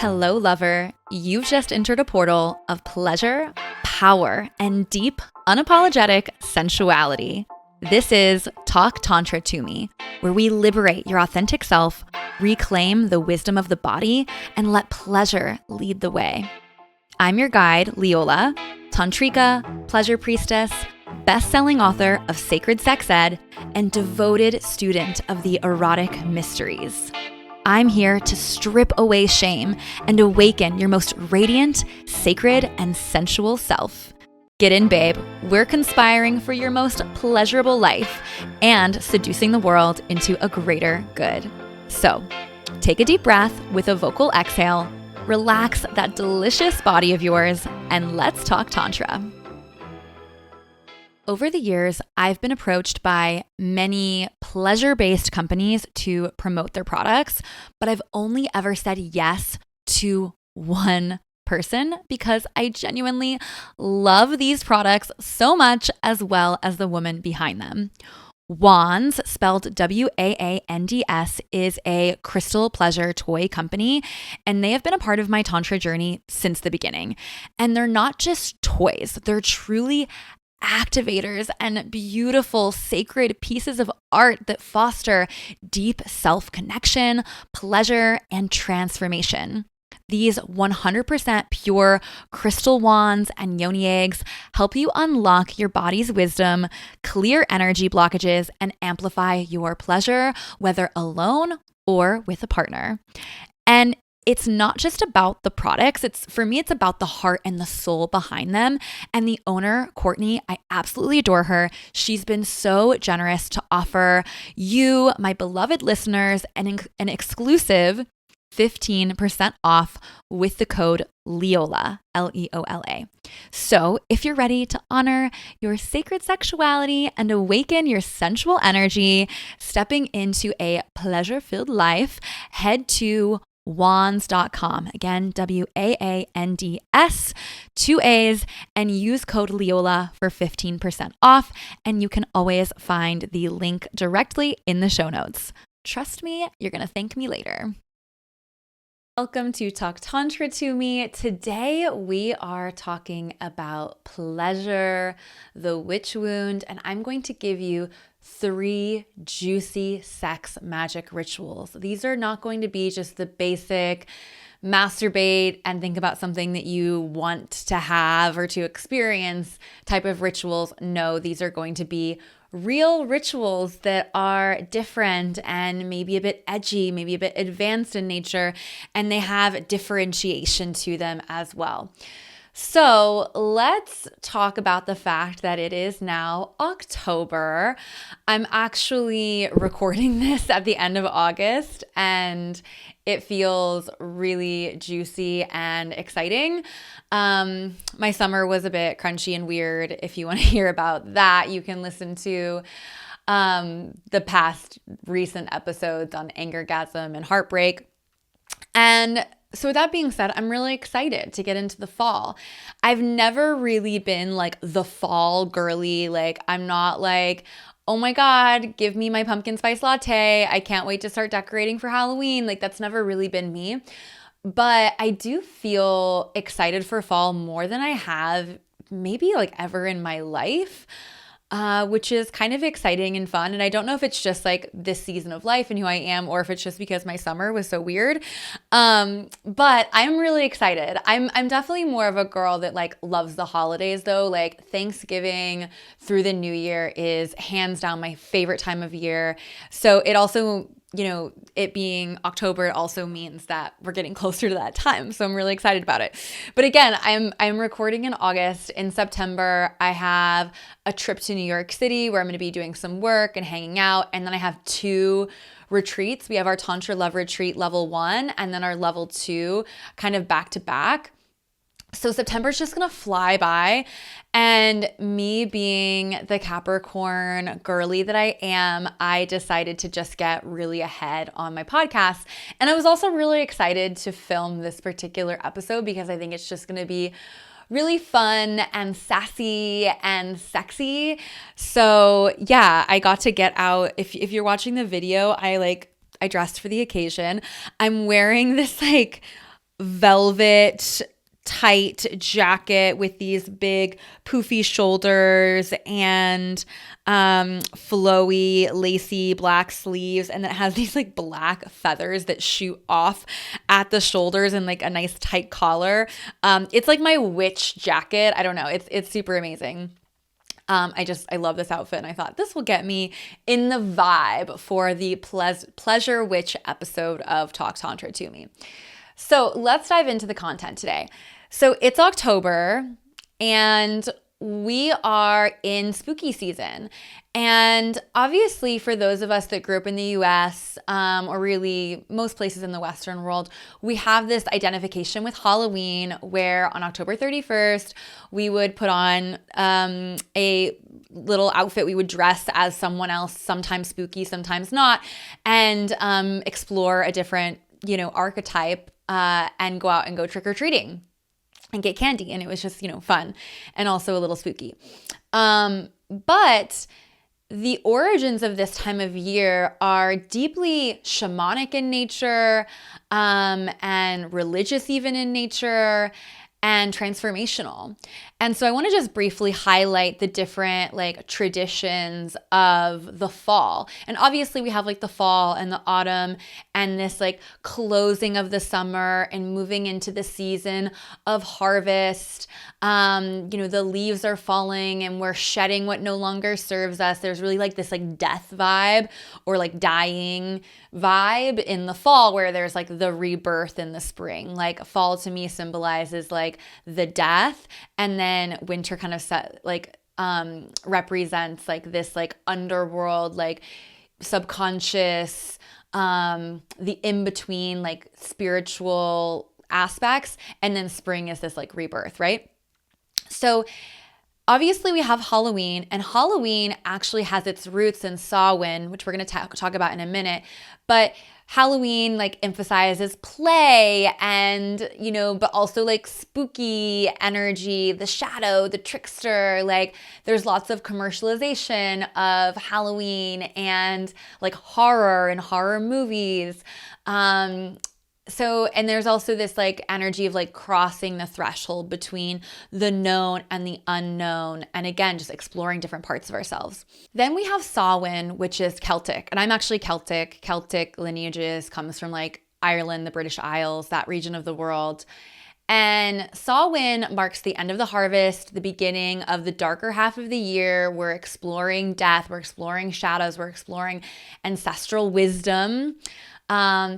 Hello, lover. You've just entered a portal of pleasure, power, and deep, unapologetic sensuality. This is Talk Tantra to Me, where we liberate your authentic self, reclaim the wisdom of the body, and let pleasure lead the way. I'm your guide, Leola, tantrika, pleasure priestess, best-selling author of Sacred Sex Ed, and devoted student of the erotic mysteries. I'm here to strip away shame and awaken your most radiant, sacred, and sensual self. Get in, babe. We're conspiring for your most pleasurable life and seducing the world into a greater good. So, take a deep breath with a vocal exhale, relax that delicious body of yours, and let's talk Tantra. Over the years, I've been approached by many pleasure-based companies to promote their products, but I've only ever said yes to one person because I genuinely love these products so much, as well as the woman behind them. Wands, spelled W-A-A-N-D-S, is a crystal pleasure toy company, and they have been a part of my Tantra journey since the beginning. And they're not just toys, they're truly activators and beautiful sacred pieces of art that foster deep self-connection, pleasure, and transformation. These 100% pure crystal wands and yoni eggs help you unlock your body's wisdom, clear energy blockages, and amplify your pleasure, whether alone or with a partner. And it's not just about the products. For me, it's about the heart and the soul behind them. And the owner, Courtney, I absolutely adore her. She's been so generous to offer you, my beloved listeners, an exclusive 15% off with the code Leola, L-E-O-L-A. So if you're ready to honor your sacred sexuality and awaken your sensual energy, stepping into a pleasure-filled life, head to wands.com. Again, W-A-A-N-D-S, 2 A's, and use code Leola for 15% off. And you can always find the link directly in the show notes. Trust me, you're going to thank me later. Welcome to Talk Tantra to Me. Today we are talking about pleasure, the witch wound, and I'm going to give you 3 juicy sex magic rituals. These are not going to be just the basic masturbate and think about something that you want to have or to experience type of rituals. No, these are going to be real rituals that are different and maybe a bit edgy, maybe a bit advanced in nature, and they have differentiation to them as well. So let's talk about the fact that it is now October. I'm actually recording this at the end of August, and it feels really juicy and exciting. My summer was a bit crunchy and weird. If you want to hear about that, you can listen to the past recent episodes on angergasm and heartbreak. And so with that being said, I'm really excited to get into the fall. I've never really been like the fall girly. Like, I'm not like, oh my God, give me my pumpkin spice latte. I can't wait to start decorating for Halloween. Like, that's never really been me. But I do feel excited for fall more than I have maybe like ever in my life. Which is kind of exciting and fun. And I don't know if it's just like this season of life and who I am, or if it's just because my summer was so weird. But I'm really excited. I'm definitely more of a girl that like loves the holidays though. Like Thanksgiving through the New Year is hands down my favorite time of year. So it also, it being October, it also means that we're getting closer to that time. So I'm really excited about it. But again, I'm recording in August. In September, I have a trip to New York City where I'm going to be doing some work and hanging out. And then I have 2 retreats. We have our Tantra Love Retreat level 1 and then our level 2 kind of back to back. So September's just going to fly by, and me being the Capricorn girly that I am, I decided to just get really ahead on my podcast. And I was also really excited to film this particular episode because I think it's just going to be really fun and sassy and sexy. So yeah, I got to get out. If you're watching the video, I dressed for the occasion. I'm wearing this velvet tight jacket with these big poofy shoulders and flowy lacy black sleeves, and then it has these like black feathers that shoot off at the shoulders and like a nice tight collar. It's like my witch jacket. I don't know. It's super amazing. I love this outfit, and I thought this will get me in the vibe for the Pleasure Witch episode of Talk Tantra to Me. So let's dive into the content today. So it's October and we are in spooky season. And obviously for those of us that grew up in the US, or really most places in the Western world, we have this identification with Halloween where on October 31st, we would put on a little outfit. We would dress as someone else, sometimes spooky, sometimes not, and explore a different, archetype and go out and go trick-or-treating and get candy. And it was just, fun and also a little spooky. But the origins of this time of year are deeply shamanic in nature, and religious even in nature, and transformational. And so I want to just briefly highlight the different like traditions of the fall. And obviously we have like the fall and the autumn and this like closing of the summer and moving into the season of harvest. The leaves are falling and we're shedding what no longer serves us. There's really like this like death vibe or like dying vibe in the fall where there's like the rebirth in the spring. Like fall to me symbolizes like the death, and then winter kind of represents like this like underworld, like subconscious, the in-between like spiritual aspects, and then spring is this like rebirth, right? So obviously we have Halloween, and Halloween actually has its roots in Samhain, which we're going to talk about in a minute. But Halloween like emphasizes play and, but also like spooky energy, the shadow, the trickster. Like there's lots of commercialization of Halloween and like horror and horror movies. And there's also this like energy of like crossing the threshold between the known and the unknown. And again, just exploring different parts of ourselves. Then we have Samhain, which is Celtic. And I'm actually Celtic. Celtic lineages comes from like Ireland, the British Isles, that region of the world. And Samhain marks the end of the harvest, the beginning of the darker half of the year. We're exploring death. We're exploring shadows. We're exploring ancestral wisdom.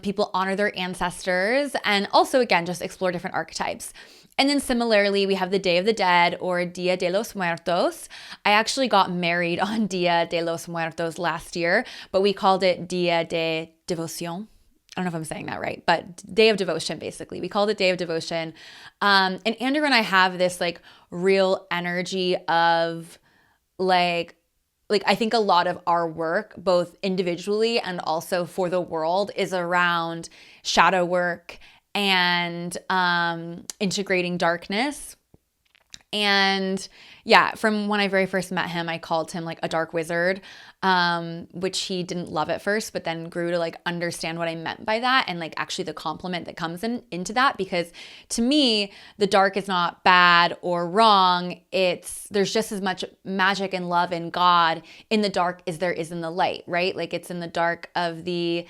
People honor their ancestors and also, again, just explore different archetypes. And then similarly, we have the Day of the Dead or Dia de los Muertos. I actually got married on Dia de los Muertos last year, but we called it Dia de Devoción. I don't know if I'm saying that right, but Day of Devotion, basically. We called it Day of Devotion. And Andrew and I have this like real energy of like I think a lot of our work, both individually and also for the world, is around shadow work and integrating darkness. And yeah, from when I very first met him, I called him like a dark wizard, which he didn't love at first, but then grew to like understand what I meant by that and like actually the compliment that comes into that. Because to me, the dark is not bad or wrong. There's just as much magic and love in God in the dark as there is in the light, right? Like it's in the dark of the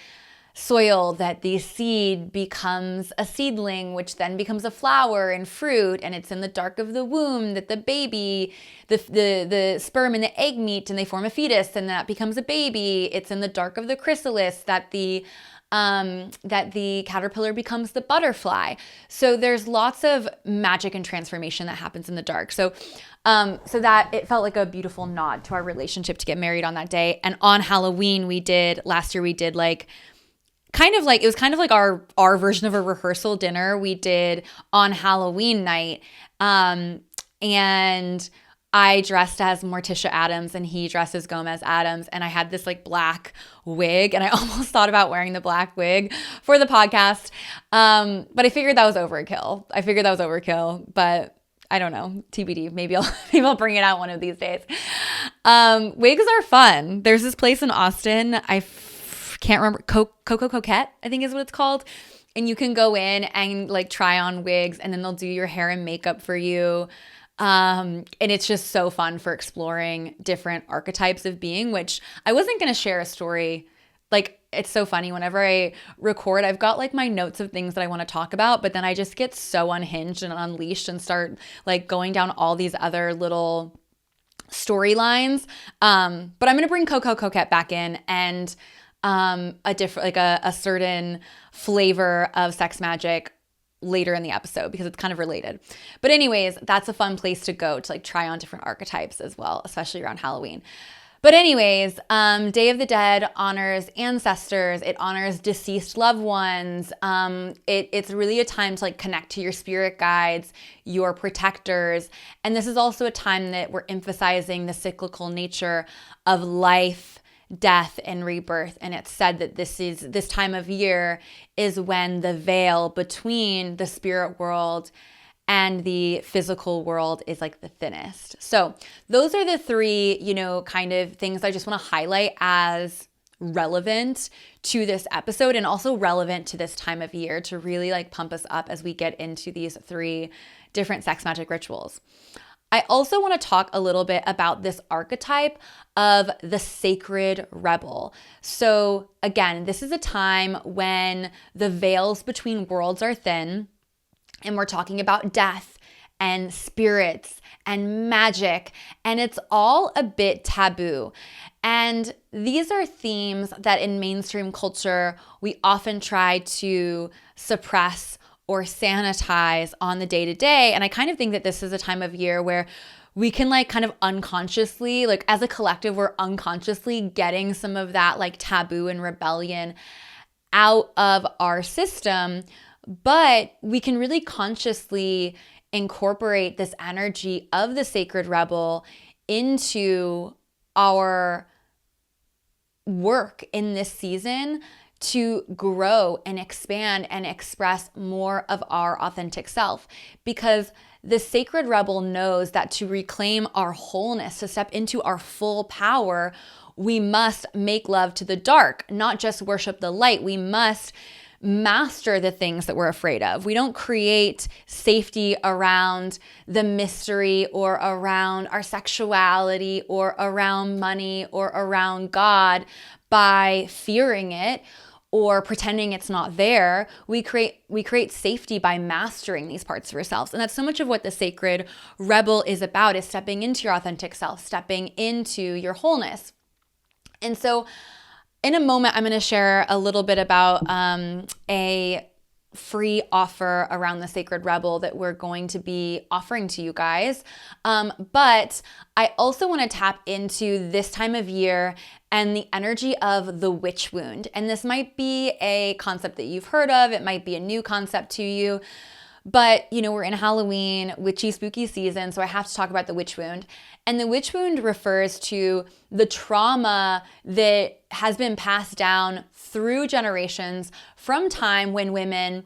soil that the seed becomes a seedling, which then becomes a flower and fruit. And it's in the dark of the womb that the baby, the sperm and the egg meet and they form a fetus, and that becomes a baby. It's in the dark of the chrysalis that the caterpillar becomes the butterfly. So there's lots of magic and transformation that happens in the dark. So that it felt like a beautiful nod to our relationship to get married on that day. And on Halloween, last year we did like, it was kind of like our version of a rehearsal dinner we did on Halloween night. And I dressed as Morticia Addams and he dressed as Gomez Addams. And I had this like black wig, and I almost thought about wearing the black wig for the podcast. But I figured that was overkill. But I don't know, TBD. Maybe I'll bring it out one of these days. Wigs are fun. There's this place in Austin. I can't remember, Coco Coquette, I think is what it's called. And you can go in and like try on wigs, and then they'll do your hair and makeup for you. And it's just so fun for exploring different archetypes of being, which I wasn't going to share a story. Like, it's so funny. Whenever I record, I've got like my notes of things that I want to talk about, but then I just get so unhinged and unleashed and start like going down all these other little storylines. But I'm going to bring Coco Coquette back in, and a different, like a certain flavor of sex magic later in the episode, because it's kind of related. But anyways, that's a fun place to go to like try on different archetypes as well, especially around Halloween. But anyways, Day of the Dead honors ancestors. It honors deceased loved ones. It's really a time to like connect to your spirit guides, your protectors. And this is also a time that we're emphasizing the cyclical nature of life, death, and rebirth. And it's said that this time of year is when the veil between the spirit world and the physical world is like the thinnest. So those are the three, kind of things I just want to highlight as relevant to this episode, and also relevant to this time of year to really like pump us up as we get into these three different sex magic rituals. I also want to talk a little bit about this archetype of the sacred rebel. So again, this is a time when the veils between worlds are thin, and we're talking about death and spirits and magic, and it's all a bit taboo. And these are themes that in mainstream culture, we often try to suppress or sanitize on the day-to-day. And I kind of think that this is a time of year where we can like kind of unconsciously, like as a collective, we're unconsciously getting some of that like taboo and rebellion out of our system. But we can really consciously incorporate this energy of the sacred rebel into our work in this season to grow and expand and express more of our authentic self. Because the sacred rebel knows that to reclaim our wholeness, to step into our full power, we must make love to the dark, not just worship the light. We must master the things that we're afraid of. We don't create safety around the mystery or around our sexuality or around money or around God by fearing it or pretending it's not there. We create safety by mastering these parts of ourselves. And that's so much of what the sacred rebel is about, is stepping into your authentic self, stepping into your wholeness. And so in a moment, I'm going to share a little bit about a free offer around the sacred rebel that we're going to be offering to you guys. But I also want to tap into this time of year and the energy of the witch wound. And this might be a concept that you've heard of. It might be a new concept to you. But, we're in Halloween, witchy, spooky season, so I have to talk about the witch wound. And the witch wound refers to the trauma that has been passed down through generations from time when women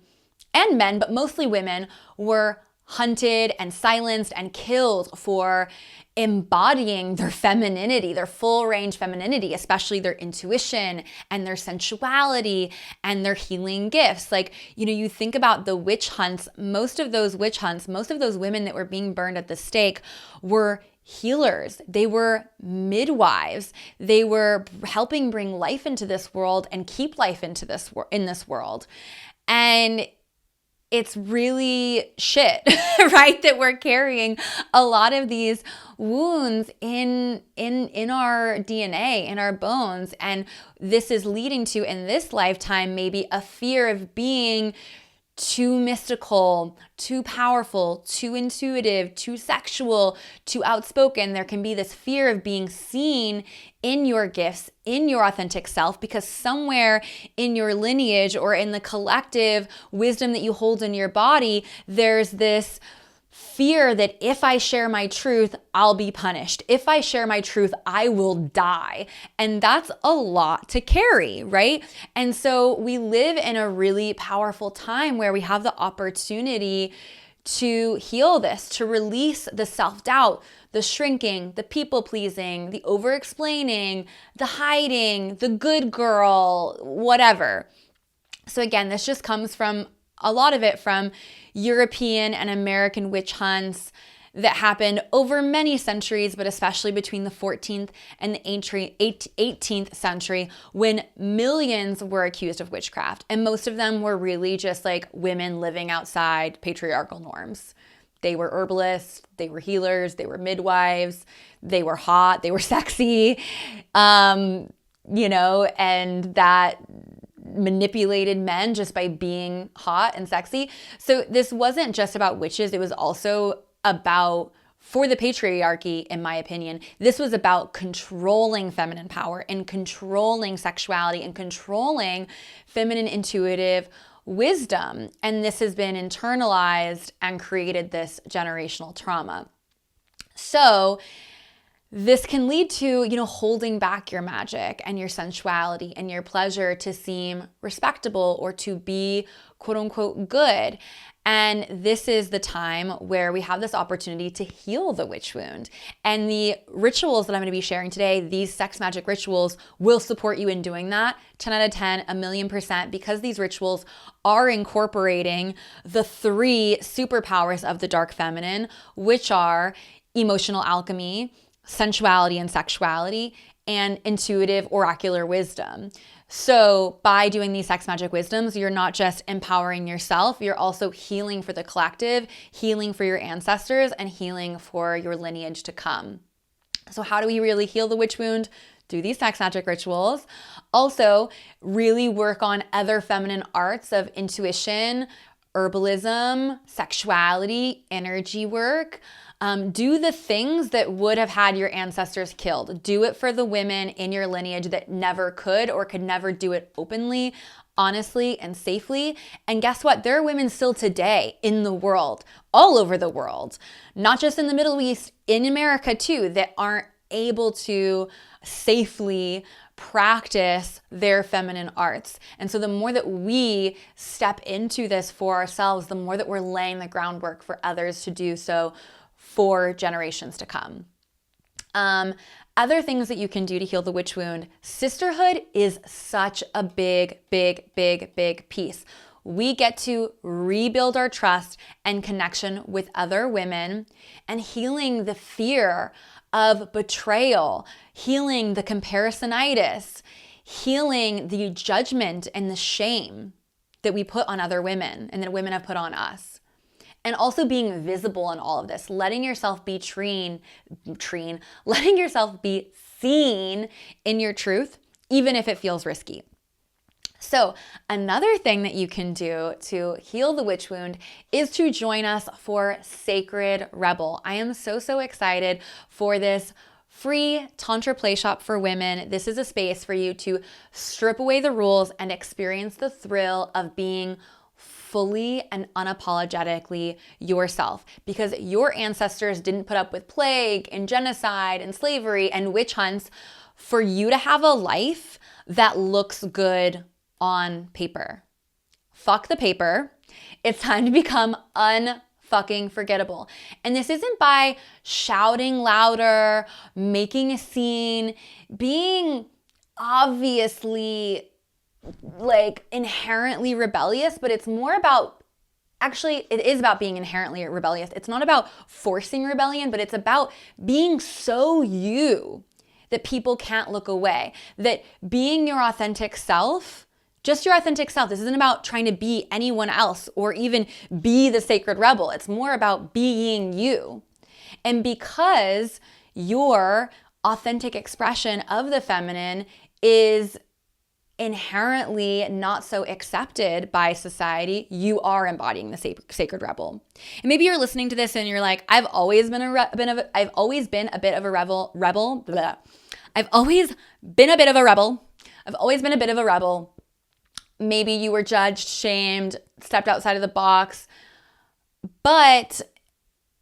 and men, but mostly women, were hunted and silenced and killed for embodying their femininity, their full range femininity, especially their intuition and their sensuality and their healing gifts. Like, you think about the witch hunts, most of those women that were being burned at the stake were healers. They were midwives. They were helping bring life into this world and keep life in this world. And it's really shit, right? That we're carrying a lot of these wounds in our DNA, in our bones. And this is leading to, in this lifetime, maybe a fear of being too mystical, too powerful, too intuitive, too sexual, too outspoken. There can be this fear of being seen in your gifts, in your authentic self, because somewhere in your lineage or in the collective wisdom that you hold in your body, there's this fear that if I share my truth, I'll be punished. If I share my truth, I will die. And that's a lot to carry, right? And so we live in a really powerful time where we have the opportunity to heal this, to release the self-doubt, the shrinking, the people-pleasing, the over-explaining, the hiding, the good girl, whatever. So again, this just comes from a lot of it from European and American witch hunts that happened over many centuries, but especially between the 14th and the 18th century, when millions were accused of witchcraft. And most of them were really just like women living outside patriarchal norms. They were herbalists, they were healers, they were midwives, they were hot, they were sexy, and that manipulated men just by being hot and sexy. So this wasn't just about witches. It was also about, for the patriarchy, in my opinion, this was about controlling feminine power and controlling sexuality and controlling feminine intuitive wisdom. And this has been internalized and created this generational trauma. So this can lead to, holding back your magic and your sensuality and your pleasure to seem respectable or to be quote unquote good. And this is the time where we have this opportunity to heal the witch wound. And the rituals that I'm going to be sharing today, these sex magic rituals, will support you in doing that 10 out of 10, 1,000,000%, because these rituals are incorporating the 3 superpowers of the dark feminine, which are emotional alchemy, sensuality and sexuality, and intuitive oracular wisdom. So by doing these sex magic wisdoms, you're not just empowering yourself, you're also healing for the collective, healing for your ancestors, and healing for your lineage to come. So how do we really heal the witch wound? Do these sex magic rituals. Also, really work on other feminine arts of intuition, herbalism, sexuality, energy work. Do the things that would have had your ancestors killed. Do it for the women in your lineage that never could or could never do it openly, honestly, and safely. And guess what? There are women still today in the world, all over the world, not just in the Middle East, in America too, that aren't able to safely practice their feminine arts. And so the more that we step into this for ourselves, the more that we're laying the groundwork for others to do so for generations to come. Other things that you can do to heal the witch wound. Sisterhood is such a big piece. We get to rebuild our trust and connection with other women, and healing the fear of betrayal, healing the comparisonitis, healing the judgment and the shame that we put on other women and that women have put on us. And also being visible in all of this, letting yourself be letting yourself be seen in your truth, even if it feels risky. So another thing that you can do to heal the witch wound is to join us for Sacred Rebel. I am so excited for this free Tantra Playshop for women. This is a space for you to strip away the rules and experience the thrill of being fully and unapologetically yourself, because your ancestors didn't put up with plague and genocide and slavery and witch hunts for you to have a life that looks good on paper. Fuck the paper. It's time to become unfucking forgettable. And this isn't by shouting louder, making a scene, being obviously like inherently rebellious, but it's more about, actually, it is about being inherently rebellious. It's not about forcing rebellion, but it's about being so you that people can't look away. That being your authentic self, just your authentic self. This isn't about trying to be anyone else or even be the sacred rebel. It's more about being you. And because your authentic expression of the feminine is inherently not so accepted by society, you are embodying the sacred rebel. And maybe you're listening to this and you're like, I've always been a bit of a rebel. Blah. I've always been a bit of a rebel. I've always been a bit of a rebel. Maybe you were judged, shamed, stepped outside of the box, but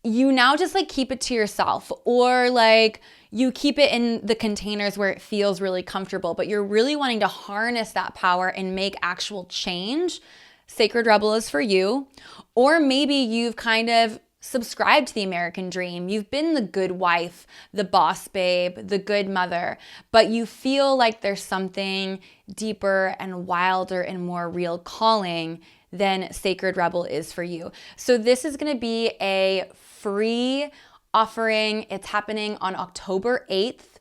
you now just like keep it to yourself, or like you keep it in the containers where it feels really comfortable, but you're really wanting to harness that power and make actual change. Sacred Rebel is for you. Or maybe you've kind of subscribed to the American dream. You've been the good wife, the boss babe, the good mother, but you feel like there's something deeper and wilder and more real calling than Sacred Rebel is for you. So this is going to be a free offering. It's happening on October 8th.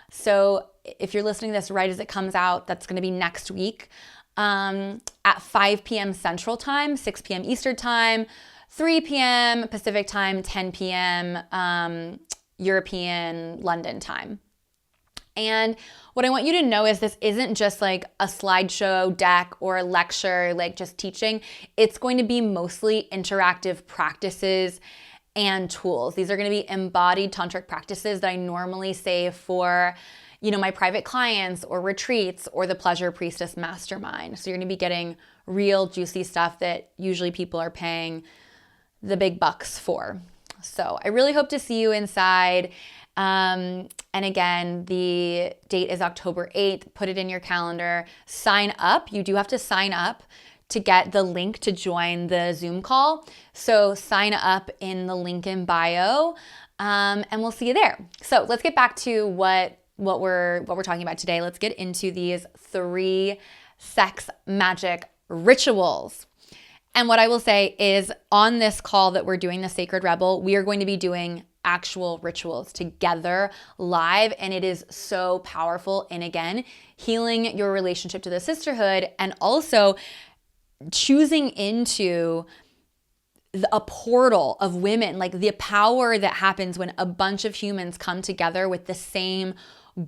So if you're listening to this right as it comes out, that's going to be next week at 5 p.m. Central Time, 6 p.m. Eastern Time, 3 p.m. Pacific Time, 10 p.m. European London Time. And what I want you to know is this isn't just like a slideshow deck or a lecture, like just teaching. It's going to be mostly interactive practices and tools. These are going to be embodied tantric practices that I normally say for, my private clients or retreats or the Pleasure Priestess Mastermind. So you're going to be getting real juicy stuff that usually people are paying the big bucks for. So I really hope to see you inside. And again, the date is October 8th. Put it in your calendar. Sign up. You do have to sign up to get the link to join the Zoom call. So sign up in the link in bio, and we'll see you there. So let's get back to what we're talking about today. Let's get into these 3 sex magic rituals. And what I will say is on this call that we're doing, the Sacred Rebel, we are going to be doing actual rituals together live. And it is so powerful. And again, healing your relationship to the sisterhood and also choosing into a portal of women, like the power that happens when a bunch of humans come together with the same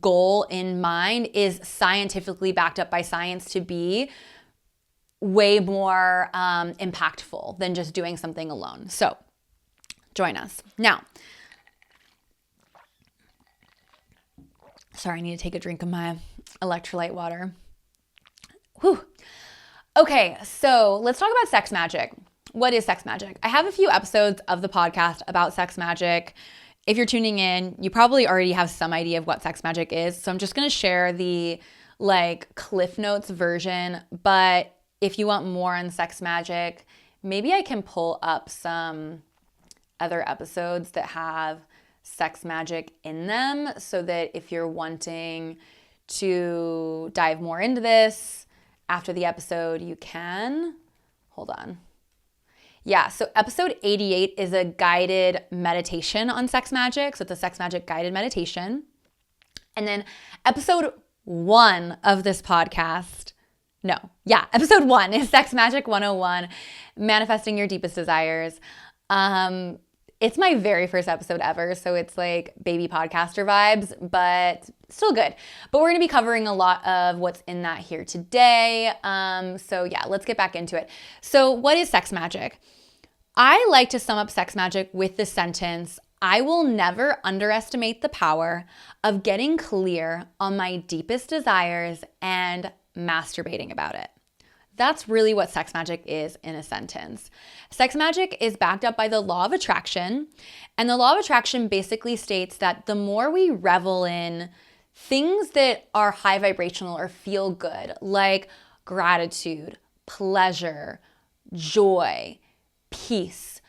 goal in mind is scientifically backed up by science to be way more impactful than just doing something alone. So join us. Now, sorry, I need to take a drink of my electrolyte water. Whew. Okay, so let's talk about sex magic. What is sex magic? I have a few episodes of the podcast about sex magic. If you're tuning in, you probably already have some idea of what sex magic is. So I'm just going to share the Cliff Notes version, but if you want more on sex magic, maybe I can pull up some other episodes that have sex magic in them so that if you're wanting to dive more into this after the episode, you can. Hold on. Yeah, so episode 88 is a guided meditation on sex magic. So it's a sex magic guided meditation. And then episode 1 of this podcast, episode 1 is Sex Magic 101, Manifesting Your Deepest Desires. It's my very first episode ever, so it's like baby podcaster vibes, but still good. But we're going to be covering a lot of what's in that here today. So let's get back into it. So what is sex magic? I like to sum up sex magic with the sentence, I will never underestimate the power of getting clear on my deepest desires and masturbating about it. That's really what sex magic is in a sentence. Sex magic is backed up by the law of attraction. And the law of attraction basically states that the more we revel in things that are high vibrational or feel good, like gratitude, pleasure, joy, peace,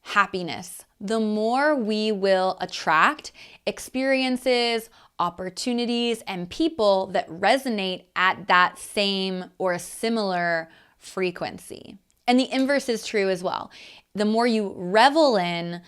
happiness, the more we will attract experiences, opportunities, and people that resonate at that same or similar frequency. And the inverse is true as well. The more you revel in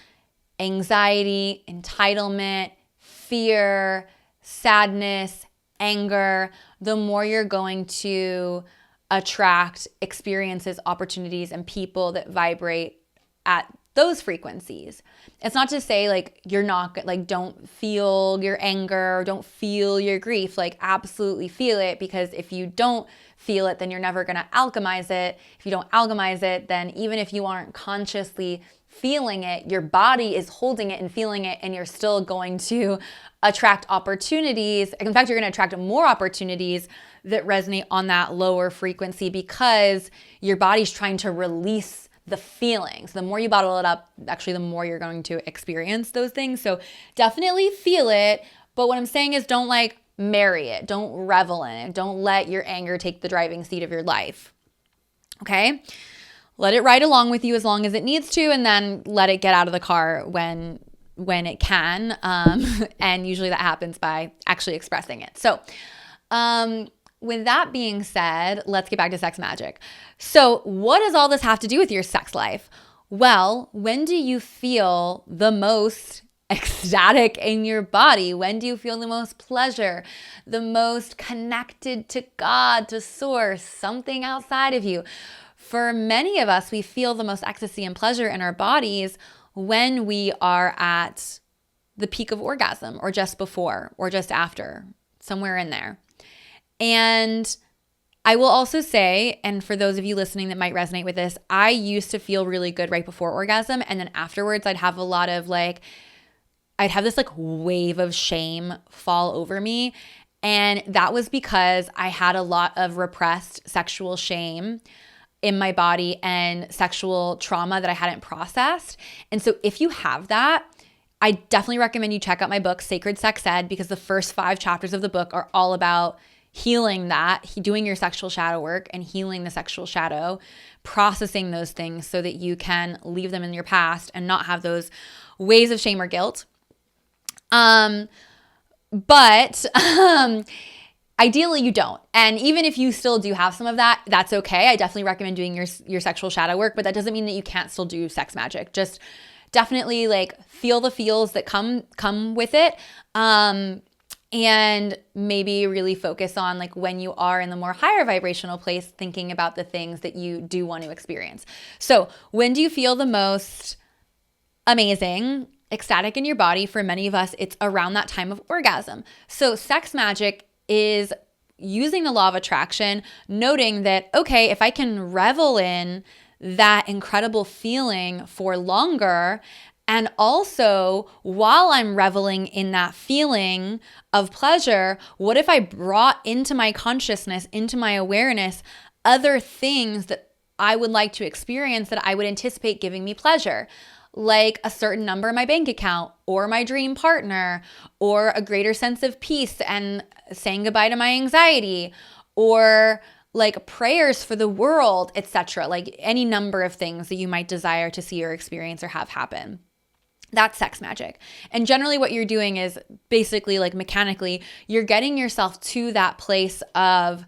anxiety, entitlement, fear, sadness, anger, the more you're going to attract experiences, opportunities, and people that vibrate at those frequencies. It's not to say you're not don't feel your anger, don't feel your grief, absolutely feel it, because if you don't feel it, then you're never going to alchemize it. If you don't alchemize it, then even if you aren't consciously feeling it, your body is holding it and feeling it, and you're still going to attract opportunities. In fact, you're going to attract more opportunities that resonate on that lower frequency because your body's trying to release the feelings. The more you bottle it up, actually, the more you're going to experience those things. So definitely feel it. But what I'm saying is don't marry it. Don't revel in it. Don't let your anger take the driving seat of your life. Okay? let it ride along with you as long as it needs to, and then let it get out of the car when it can. And usually that happens by actually expressing it. So with that being said, let's get back to sex magic. So what does all this have to do with your sex life? Well, when do you feel the most ecstatic in your body? When do you feel the most pleasure, the most connected to God, to source, something outside of you? For many of us, we feel the most ecstasy and pleasure in our bodies when we are at the peak of orgasm, or just before, or just after, somewhere in there. And I will also say, and for those of you listening that might resonate with this, I used to feel really good right before orgasm. And then afterwards, I'd have this like wave of shame fall over me. And that was because I had a lot of repressed sexual shame in my body and sexual trauma that I hadn't processed. And so if you have that, I definitely recommend you check out my book, Sacred Sex Ed, because the first 5 chapters of the book are all about healing that, doing your sexual shadow work and healing the sexual shadow, processing those things so that you can leave them in your past and not have those waves of shame or guilt. But ideally you don't. And even if you still do have some of that, that's okay. I definitely recommend doing your sexual shadow work, but that doesn't mean that you can't still do sex magic. Just definitely like feel the feels that come with it. And maybe really focus on like when you are in the more higher vibrational place, thinking about the things that you do want to experience. So when do you feel the most amazing, ecstatic in your body? For many of us, it's around that time of orgasm. So sex magic is using the law of attraction, noting that, okay, if I can revel in that incredible feeling for longer, and also while I'm reveling in that feeling of pleasure, what if I brought into my consciousness, into my awareness, other things that I would like to experience that I would anticipate giving me pleasure? Like a certain number in my bank account, or my dream partner, or a greater sense of peace and saying goodbye to my anxiety, or like prayers for the world, etc. Like any number of things that you might desire to see or experience or have happen. That's sex magic. And generally what you're doing is basically like mechanically, you're getting yourself to that place of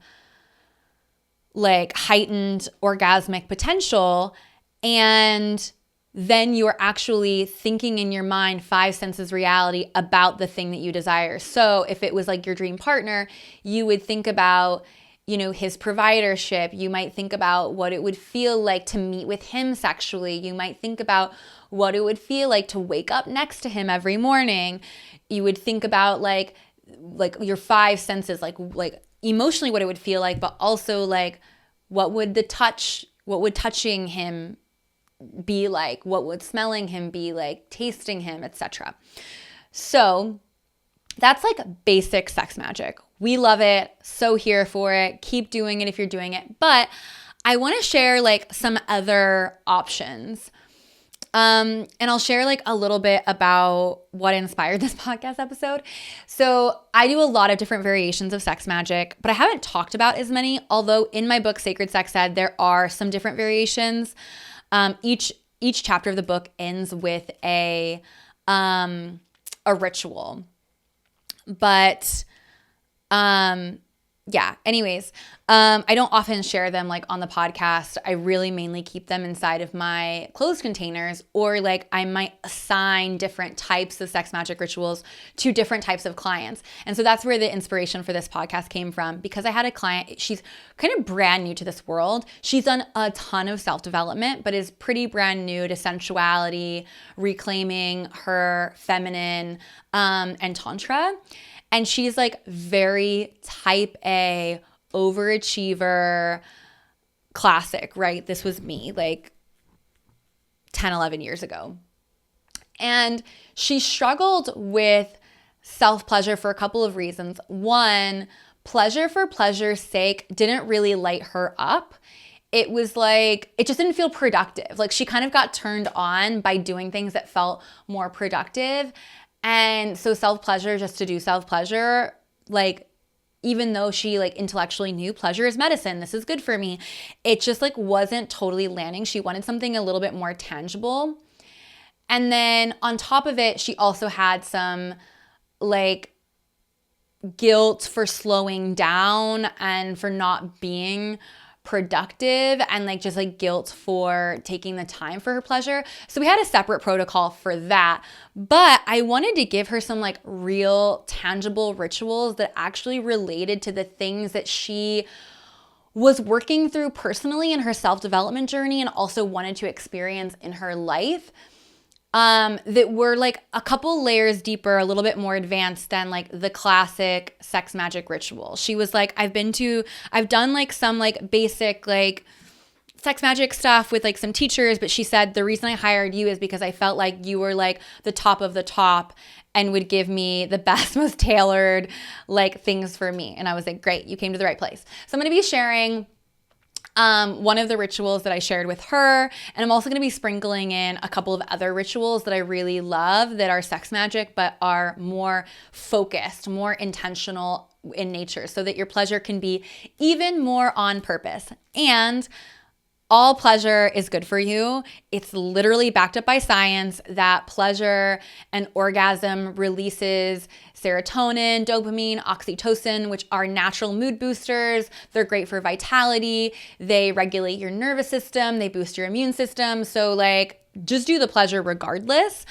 like heightened orgasmic potential, and then you are actually thinking in your mind 5 senses reality about the thing that you desire. So if it was like your dream partner, you would think about, his providership. You might think about what it would feel like to meet with him sexually. You might think about what it would feel like to wake up next to him every morning. You would think about like your 5 senses, like emotionally what it would feel like, but also like what would touching him be like? What would smelling him be like? Tasting him, etc. So that's like basic sex magic. We love it. So here for it. Keep doing it if you're doing it. But I want to share like some other options. And I'll share like a little bit about what inspired this podcast episode. So I do a lot of different variations of sex magic, but I haven't talked about as many, although in my book, Sacred Sex Ed, there are some different variations. Each chapter of the book ends with a ritual. But yeah, anyways, I don't often share them like on the podcast. I really mainly keep them inside of my closed containers, or like I might assign different types of sex magic rituals to different types of clients. And so that's where the inspiration for this podcast came from, because I had a client, she's kind of brand new to this world. She's done a ton of self-development, but is pretty brand new to sensuality, reclaiming her feminine, and Tantra. And she's like very type A, overachiever, classic, right? This was me like 10, 11 years ago. And she struggled with self-pleasure for a couple of reasons. One, pleasure for pleasure's sake didn't really light her up. It was like, it just didn't feel productive. Like she kind of got turned on by doing things that felt more productive. And so self-pleasure, just to do self-pleasure, like even though she like intellectually knew pleasure is medicine, this is good for me, it just like wasn't totally landing. She wanted something a little bit more tangible. And then on top of it, she also had some like guilt for slowing down and for not being productive, and like just like guilt for taking the time for her pleasure. So we had a separate protocol for that, but I wanted to give her some like real tangible rituals that actually related to the things that she was working through personally in her self-development journey and also wanted to experience in her life, that were like a couple layers deeper, a little bit more advanced than like the classic sex magic ritual. She was like, I've done like some like basic like sex magic stuff with like some teachers, but she said, the reason I hired you is because I felt like you were like the top of the top and would give me the best, most tailored like things for me. And I was like, great, you came to the right place. So I'm going to be sharing one of the rituals that I shared with her. And I'm also going to be sprinkling in a couple of other rituals that I really love that are sex magic, but are more focused, more intentional in nature, so that your pleasure can be even more on purpose. And all pleasure is good for you. It's literally backed up by science that pleasure and orgasm releases serotonin, dopamine, oxytocin, which are natural mood boosters. They're great for vitality. They regulate your nervous system. They boost your immune system. So like, just do the pleasure regardless.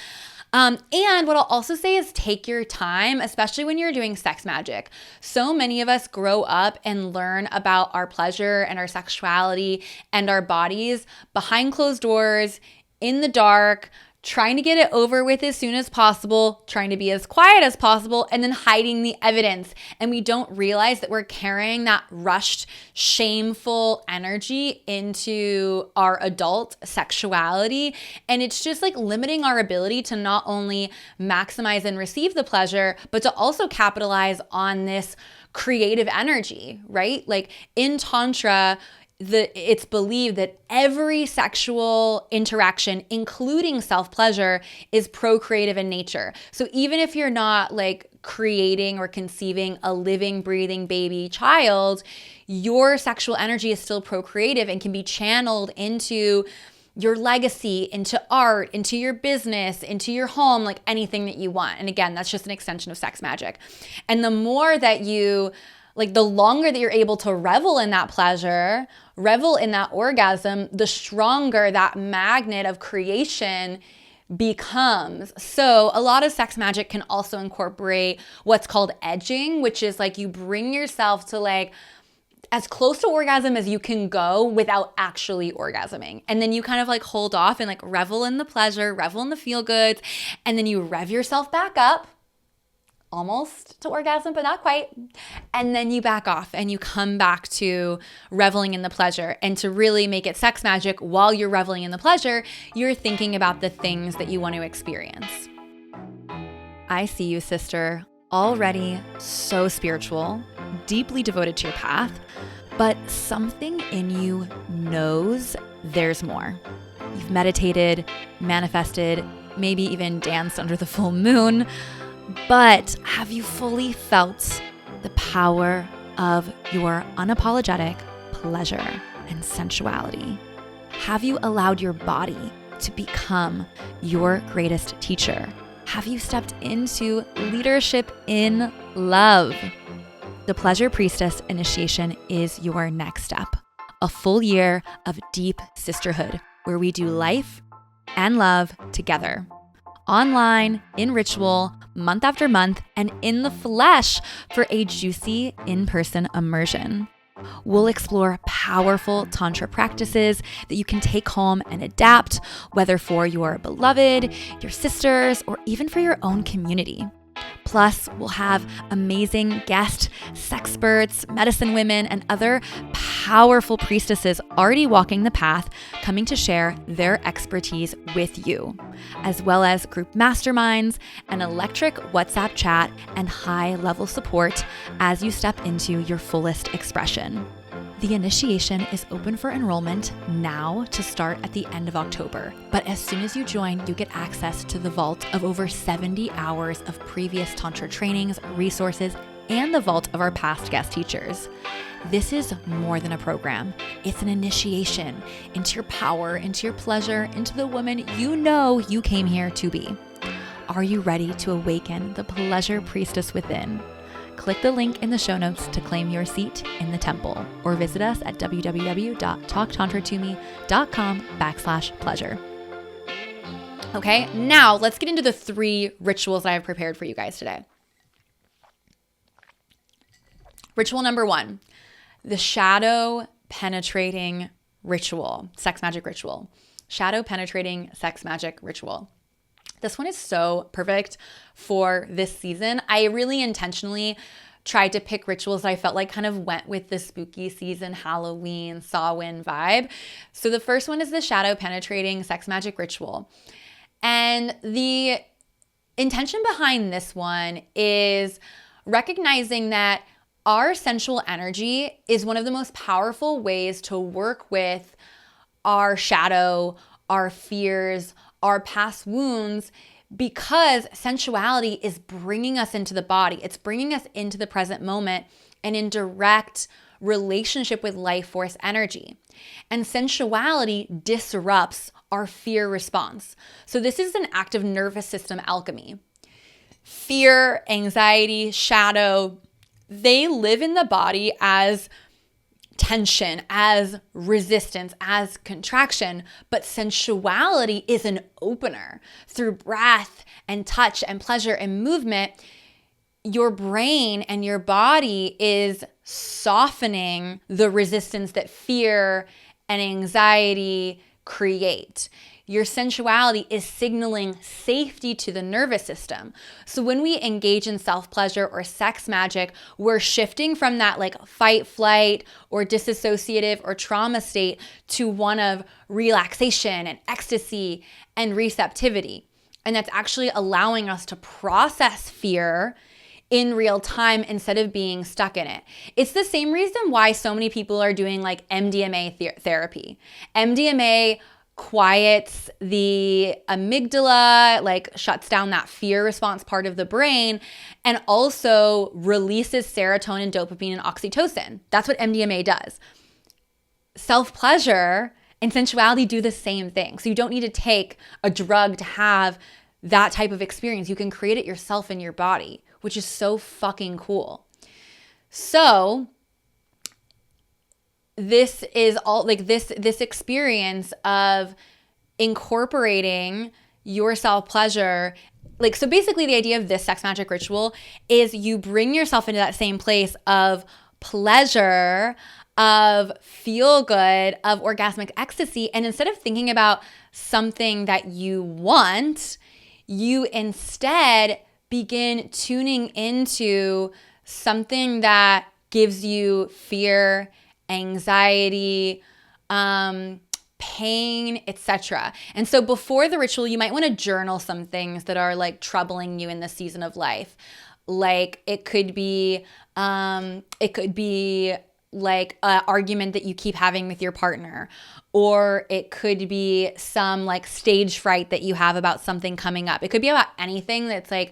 And what I'll also say is take your time, especially when you're doing sex magic. So many of us grow up and learn about our pleasure and our sexuality and our bodies behind closed doors, in the dark, trying to get it over with as soon as possible, trying to be as quiet as possible, and then hiding the evidence. And we don't realize that we're carrying that rushed, shameful energy into our adult sexuality. And it's just like limiting our ability to not only maximize and receive the pleasure, but to also capitalize on this creative energy, right? Like in Tantra, it's believed that every sexual interaction, including self-pleasure, is procreative in nature. So even if you're not like creating or conceiving a living, breathing baby child, your sexual energy is still procreative and can be channeled into your legacy, into art, into your business, into your home, like anything that you want. And again, that's just an extension of sex magic. And the more that you like, the longer that you're able to revel in that pleasure, revel in that orgasm, the stronger that magnet of creation becomes. So a lot of sex magic can also incorporate what's called edging, which is like you bring yourself to like as close to orgasm as you can go without actually orgasming. And then you kind of like hold off and like revel in the pleasure, revel in the feel goods, and then you rev yourself back up, almost to orgasm, but not quite. And then you back off and you come back to reveling in the pleasure. And to really make it sex magic while you're reveling in the pleasure, you're thinking about the things that you want to experience. I see you, sister, already so spiritual, deeply devoted to your path, but something in you knows there's more. You've meditated, manifested, maybe even danced under the full moon. But have you fully felt the power of your unapologetic pleasure and sensuality? Have you allowed your body to become your greatest teacher? Have you stepped into leadership in love? The Pleasure Priestess Initiation is your next step. A full year of deep sisterhood where we do life and love together. Online, in ritual, month after month, and in the flesh for a juicy in-person immersion. We'll explore powerful Tantra practices that you can take home and adapt, whether for your beloved, your sisters, or even for your own community. Plus, we'll have amazing guest sexperts, medicine women, and other powerful priestesses already walking the path, coming to share their expertise with you, as well as group masterminds, an electric WhatsApp chat, and high-level support as you step into your fullest expression. The initiation is open for enrollment now to start at the end of October. But as soon as you join, you get access to the vault of over 70 hours of previous Tantra trainings, resources, and the vault of our past guest teachers. This is more than a program. It's an initiation into your power, into your pleasure, into the woman you know you came here to be. Are you ready to awaken the pleasure priestess within? Click the link in the show notes to claim your seat in the temple, or visit us at www.talktantratome.com/pleasure. Okay, now let's get into the 3 rituals I have prepared for you guys today. Ritual number 1, the shadow penetrating ritual, sex magic ritual. Shadow penetrating sex magic ritual. This one is so perfect for this season. I really intentionally tried to pick rituals that I felt like kind of went with the spooky season, Halloween, Samhain vibe. So the first one is the shadow penetrating sex magic ritual. And the intention behind this one is recognizing that our sensual energy is one of the most powerful ways to work with our shadow, our fears, our past wounds, because sensuality is bringing us into the body. It's bringing us into the present moment and in direct relationship with life force energy. And sensuality disrupts our fear response. So this is an active nervous system alchemy. Fear, anxiety, shadow, they live in the body as tension, as resistance, as contraction, but sensuality is an opener. Through breath and touch and pleasure and movement, your brain and your body is softening the resistance that fear and anxiety create. Your sensuality is signaling safety to the nervous system. So when we engage in self-pleasure or sex magic, we're shifting from that like fight, flight, or dissociative or trauma state to one of relaxation and ecstasy and receptivity. And that's actually allowing us to process fear in real time instead of being stuck in it. It's the same reason why so many people are doing like MDMA therapy. MDMA quiets the amygdala, like shuts down that fear response part of the brain, and also releases serotonin, dopamine, and oxytocin. That's what MDMA does. Self-pleasure and sensuality do the same thing. So you don't need to take a drug to have that type of experience. You can create it yourself in your body, which is so fucking cool. So this is all like this experience of incorporating your self-pleasure. Like, so basically the idea of this sex magic ritual is you bring yourself into that same place of pleasure, of feel good, of orgasmic ecstasy. And instead of thinking about something that you want, you instead begin tuning into something that gives you fear, anxiety, pain, etc. And so before the ritual, you might want to journal some things that are like troubling you in this season of life. Like it could be like an argument that you keep having with your partner, or it could be some like stage fright that you have about something coming up. It could be about anything that's like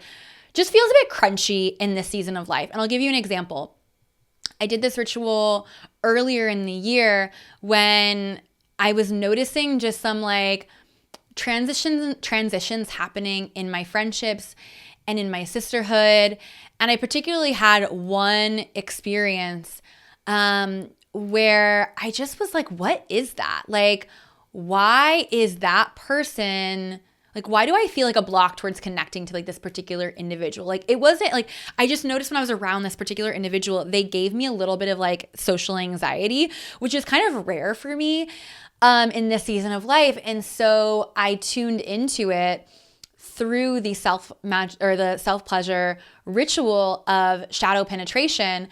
just feels a bit crunchy in this season of life. And I'll give you an example. I did this ritual earlier in the year when I was noticing just some like transitions happening in my friendships and in my sisterhood. And I particularly had one experience where I just was like, what is that? Like, why is that person... Like, why do I feel like a block towards connecting to like this particular individual? Like, it wasn't like, I just noticed when I was around this particular individual, they gave me a little bit of like social anxiety, which is kind of rare for me in this season of life. And so I tuned into it through the self-pleasure ritual of shadow penetration.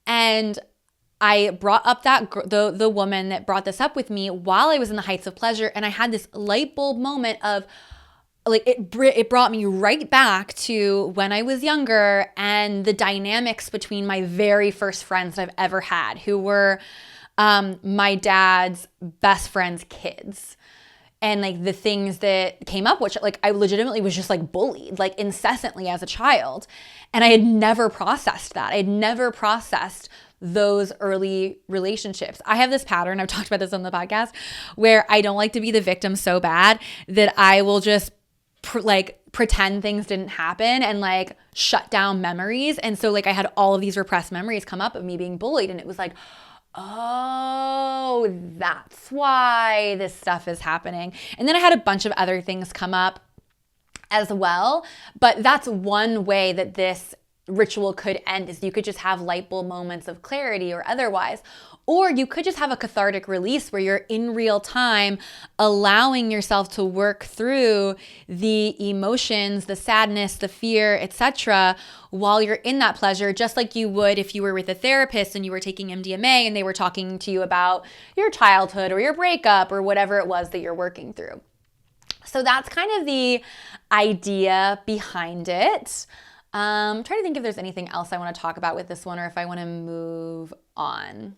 And I brought up the woman that brought this up with me while I was in the heights of pleasure. And I had this light bulb moment of, like it brought me right back to when I was younger and the dynamics between my very first friends that I've ever had, who were my dad's best friend's kids. and like the things that came up, which like I legitimately was just like bullied like incessantly as a child. And I had never processed that. I had never processed those early relationships. I have this pattern, I've talked about this on the podcast, where I don't like to be the victim so bad that I will just pretend things didn't happen and like shut down memories. And so like I had all of these repressed memories come up of me being bullied, and it was like, oh, that's why this stuff is happening. And then I had a bunch of other things come up as well. But that's one way that this ritual could end, is you could just have light bulb moments of clarity or otherwise. Or you could just have a cathartic release where you're in real time allowing yourself to work through the emotions, the sadness, the fear, etc., while you're in that pleasure, just like you would if you were with a therapist and you were taking MDMA and they were talking to you about your childhood or your breakup or whatever it was that you're working through. So that's kind of the idea behind it. I'm trying to think if there's anything else I want to talk about with this one, or if I want to move on.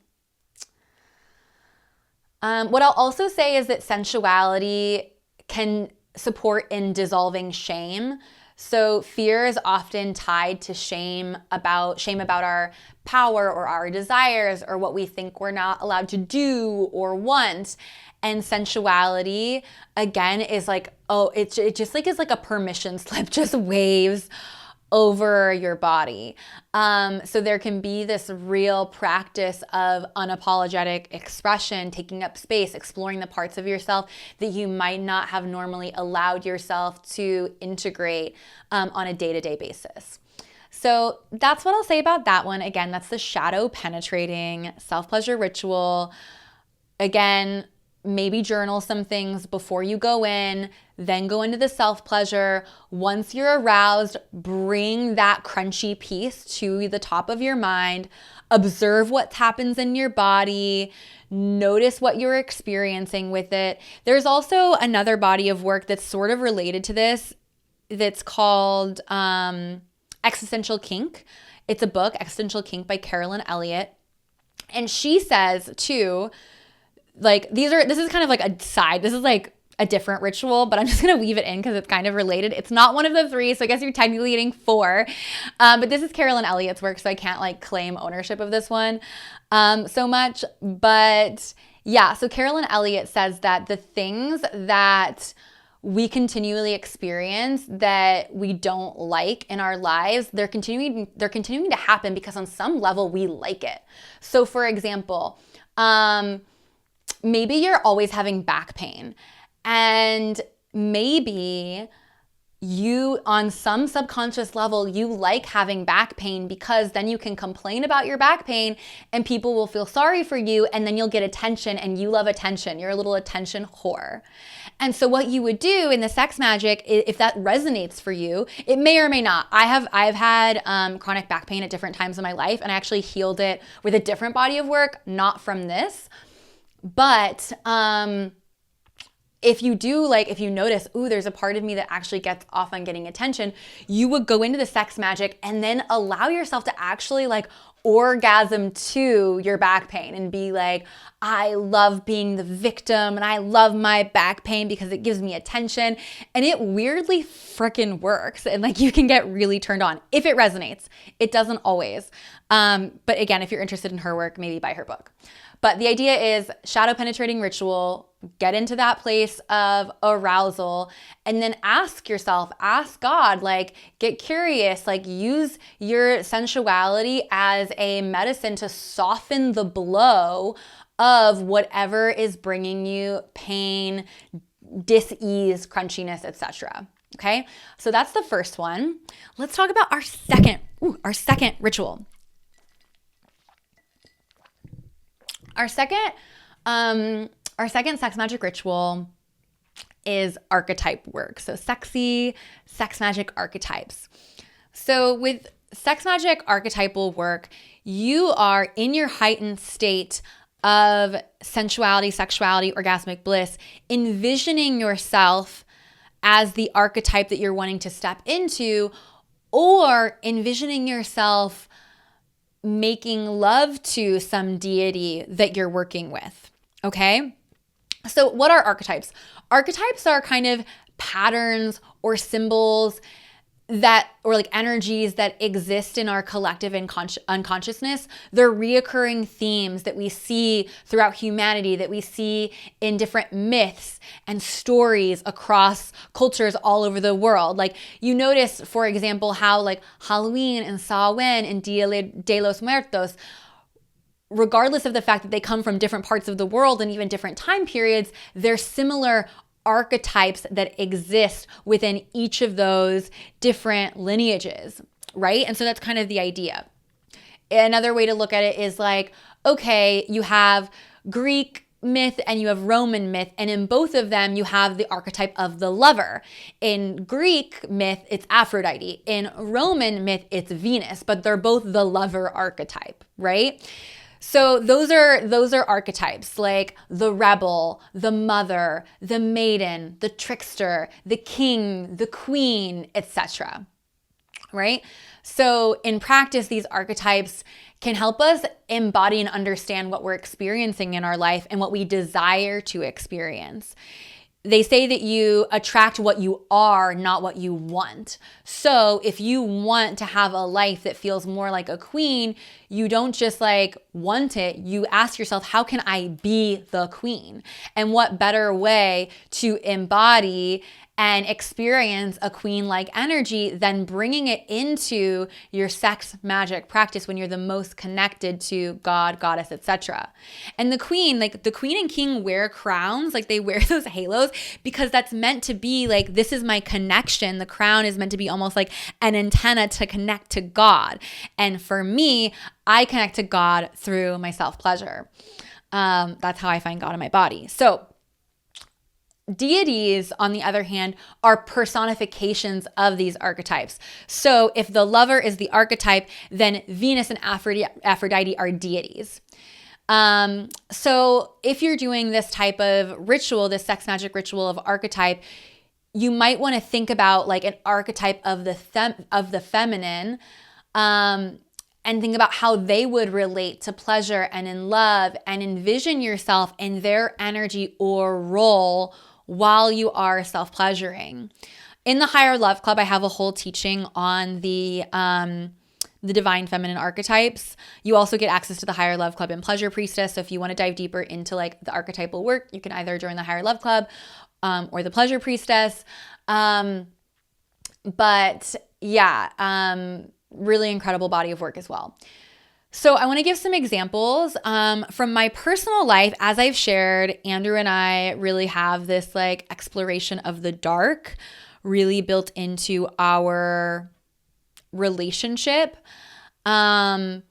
What I'll also say is that sensuality can support in dissolving shame. So fear is often tied to shame about our power or our desires or what we think we're not allowed to do or want. And sensuality, again, is like, it just like is like a permission slip, just waves over your body. So there can be this real practice of unapologetic expression, taking up space, exploring the parts of yourself that you might not have normally allowed yourself to integrate on a day-to-day basis. So that's what I'll say about that one. Again, that's the shadow penetrating self-pleasure ritual. Again, maybe journal some things before you go in, then go into the self-pleasure. Once you're aroused, bring that crunchy piece to the top of your mind. Observe what happens in your body. Notice what you're experiencing with it. There's also another body of work that's sort of related to this that's called Existential Kink. It's a book, Existential Kink by Carolyn Elliott. And she says too, like this is kind of like a side, this is like a different ritual, but I'm just going to weave it in because it's kind of related. It's not one of the three, so I guess you're technically getting four. But this is Carolyn Elliott's work, so I can't like claim ownership of this one so much. But yeah, so Carolyn Elliott says that the things that we continually experience that we don't like in our lives, they're continuing to happen because on some level we like it. So for example, maybe you're always having back pain, and maybe you, on some subconscious level, you like having back pain because then you can complain about your back pain and people will feel sorry for you, and then you'll get attention, and you love attention. You're a little attention whore. And so what you would do in the sex magic, if that resonates for you, it may or may not. I've had chronic back pain at different times in my life, and I actually healed it with a different body of work, not from this. But if you notice, there's a part of me that actually gets off on getting attention, you would go into the sex magic and then allow yourself to actually like orgasm to your back pain and be like, I love being the victim and I love my back pain because it gives me attention. And it weirdly freaking works. And like you can get really turned on if it resonates. It doesn't always. But again, if you're interested in her work, maybe buy her book. But the idea is shadow penetrating ritual, get into that place of arousal, and then ask God, like get curious, like use your sensuality as a medicine to soften the blow of whatever is bringing you pain, dis-ease, crunchiness, etc. Okay, so that's the first one. Let's talk about our second ritual. Our second sex magic ritual is archetype work. So sexy sex magic archetypes. So with sex magic archetypal work, you are in your heightened state of sensuality, sexuality, orgasmic bliss, envisioning yourself as the archetype that you're wanting to step into, or envisioning yourself making love to some deity that you're working with, okay? So what are archetypes? Archetypes are kind of patterns or symbols that, or like energies that exist in our collective unconsciousness. They're reoccurring themes that we see throughout humanity, that we see in different myths and stories across cultures all over the world. Like you notice, for example, how like Halloween and Samhain and Dia de los Muertos, regardless of the fact that they come from different parts of the world and even different time periods, they're similar archetypes that exist within each of those different lineages, right? And so that's kind of the idea. Another way to look at it is like, okay, you have Greek myth and you have Roman myth, and in both of them you have the archetype of the lover. In Greek myth, it's Aphrodite. In Roman myth, it's Venus, but they're both the lover archetype, right? So those are archetypes like the rebel, the mother, the maiden, the trickster, the king, the queen, etc. Right? So in practice, these archetypes can help us embody and understand what we're experiencing in our life and what we desire to experience. They say that you attract what you are, not what you want. So if you want to have a life that feels more like a queen, you don't just like want it. You ask yourself, how can I be the queen? And what better way to embody and experience a queen-like energy than bringing it into your sex magic practice when you're the most connected to God, goddess, etc. And the queen, like the queen and king wear crowns, like they wear those halos because that's meant to be like, this is my connection. The crown is meant to be almost like an antenna to connect to God. And for me, I connect to God through my self-pleasure. That's how I find God in my body. So deities, on the other hand, are personifications of these archetypes. So if the lover is the archetype, then Venus and Aphrodite are deities. So if you're doing this type of ritual, this sex magic ritual of archetype, you might want to think about like an archetype of the feminine, and think about how they would relate to pleasure and in love, and envision yourself in their energy or role while you are self-pleasuring. In the Higher Love Club, I have a whole teaching on the divine feminine archetypes. You also get access to the Higher Love Club and Pleasure Priestess. So if you want to dive deeper into like the archetypal work, you can either join the Higher Love Club or the Pleasure Priestess. But yeah, really incredible body of work as well. So I want to give some examples from my personal life. As I've shared, Andrew and I really have this like exploration of the dark really built into our relationship. And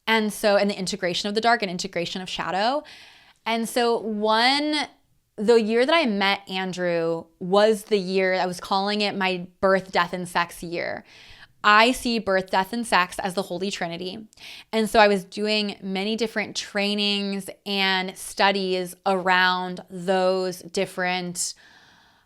the integration of the dark and integration of shadow. And so the year that I met Andrew was the year, I was calling it my birth, death, and sex year. I see birth, death, and sex as the Holy Trinity. And so I was doing many different trainings and studies around those different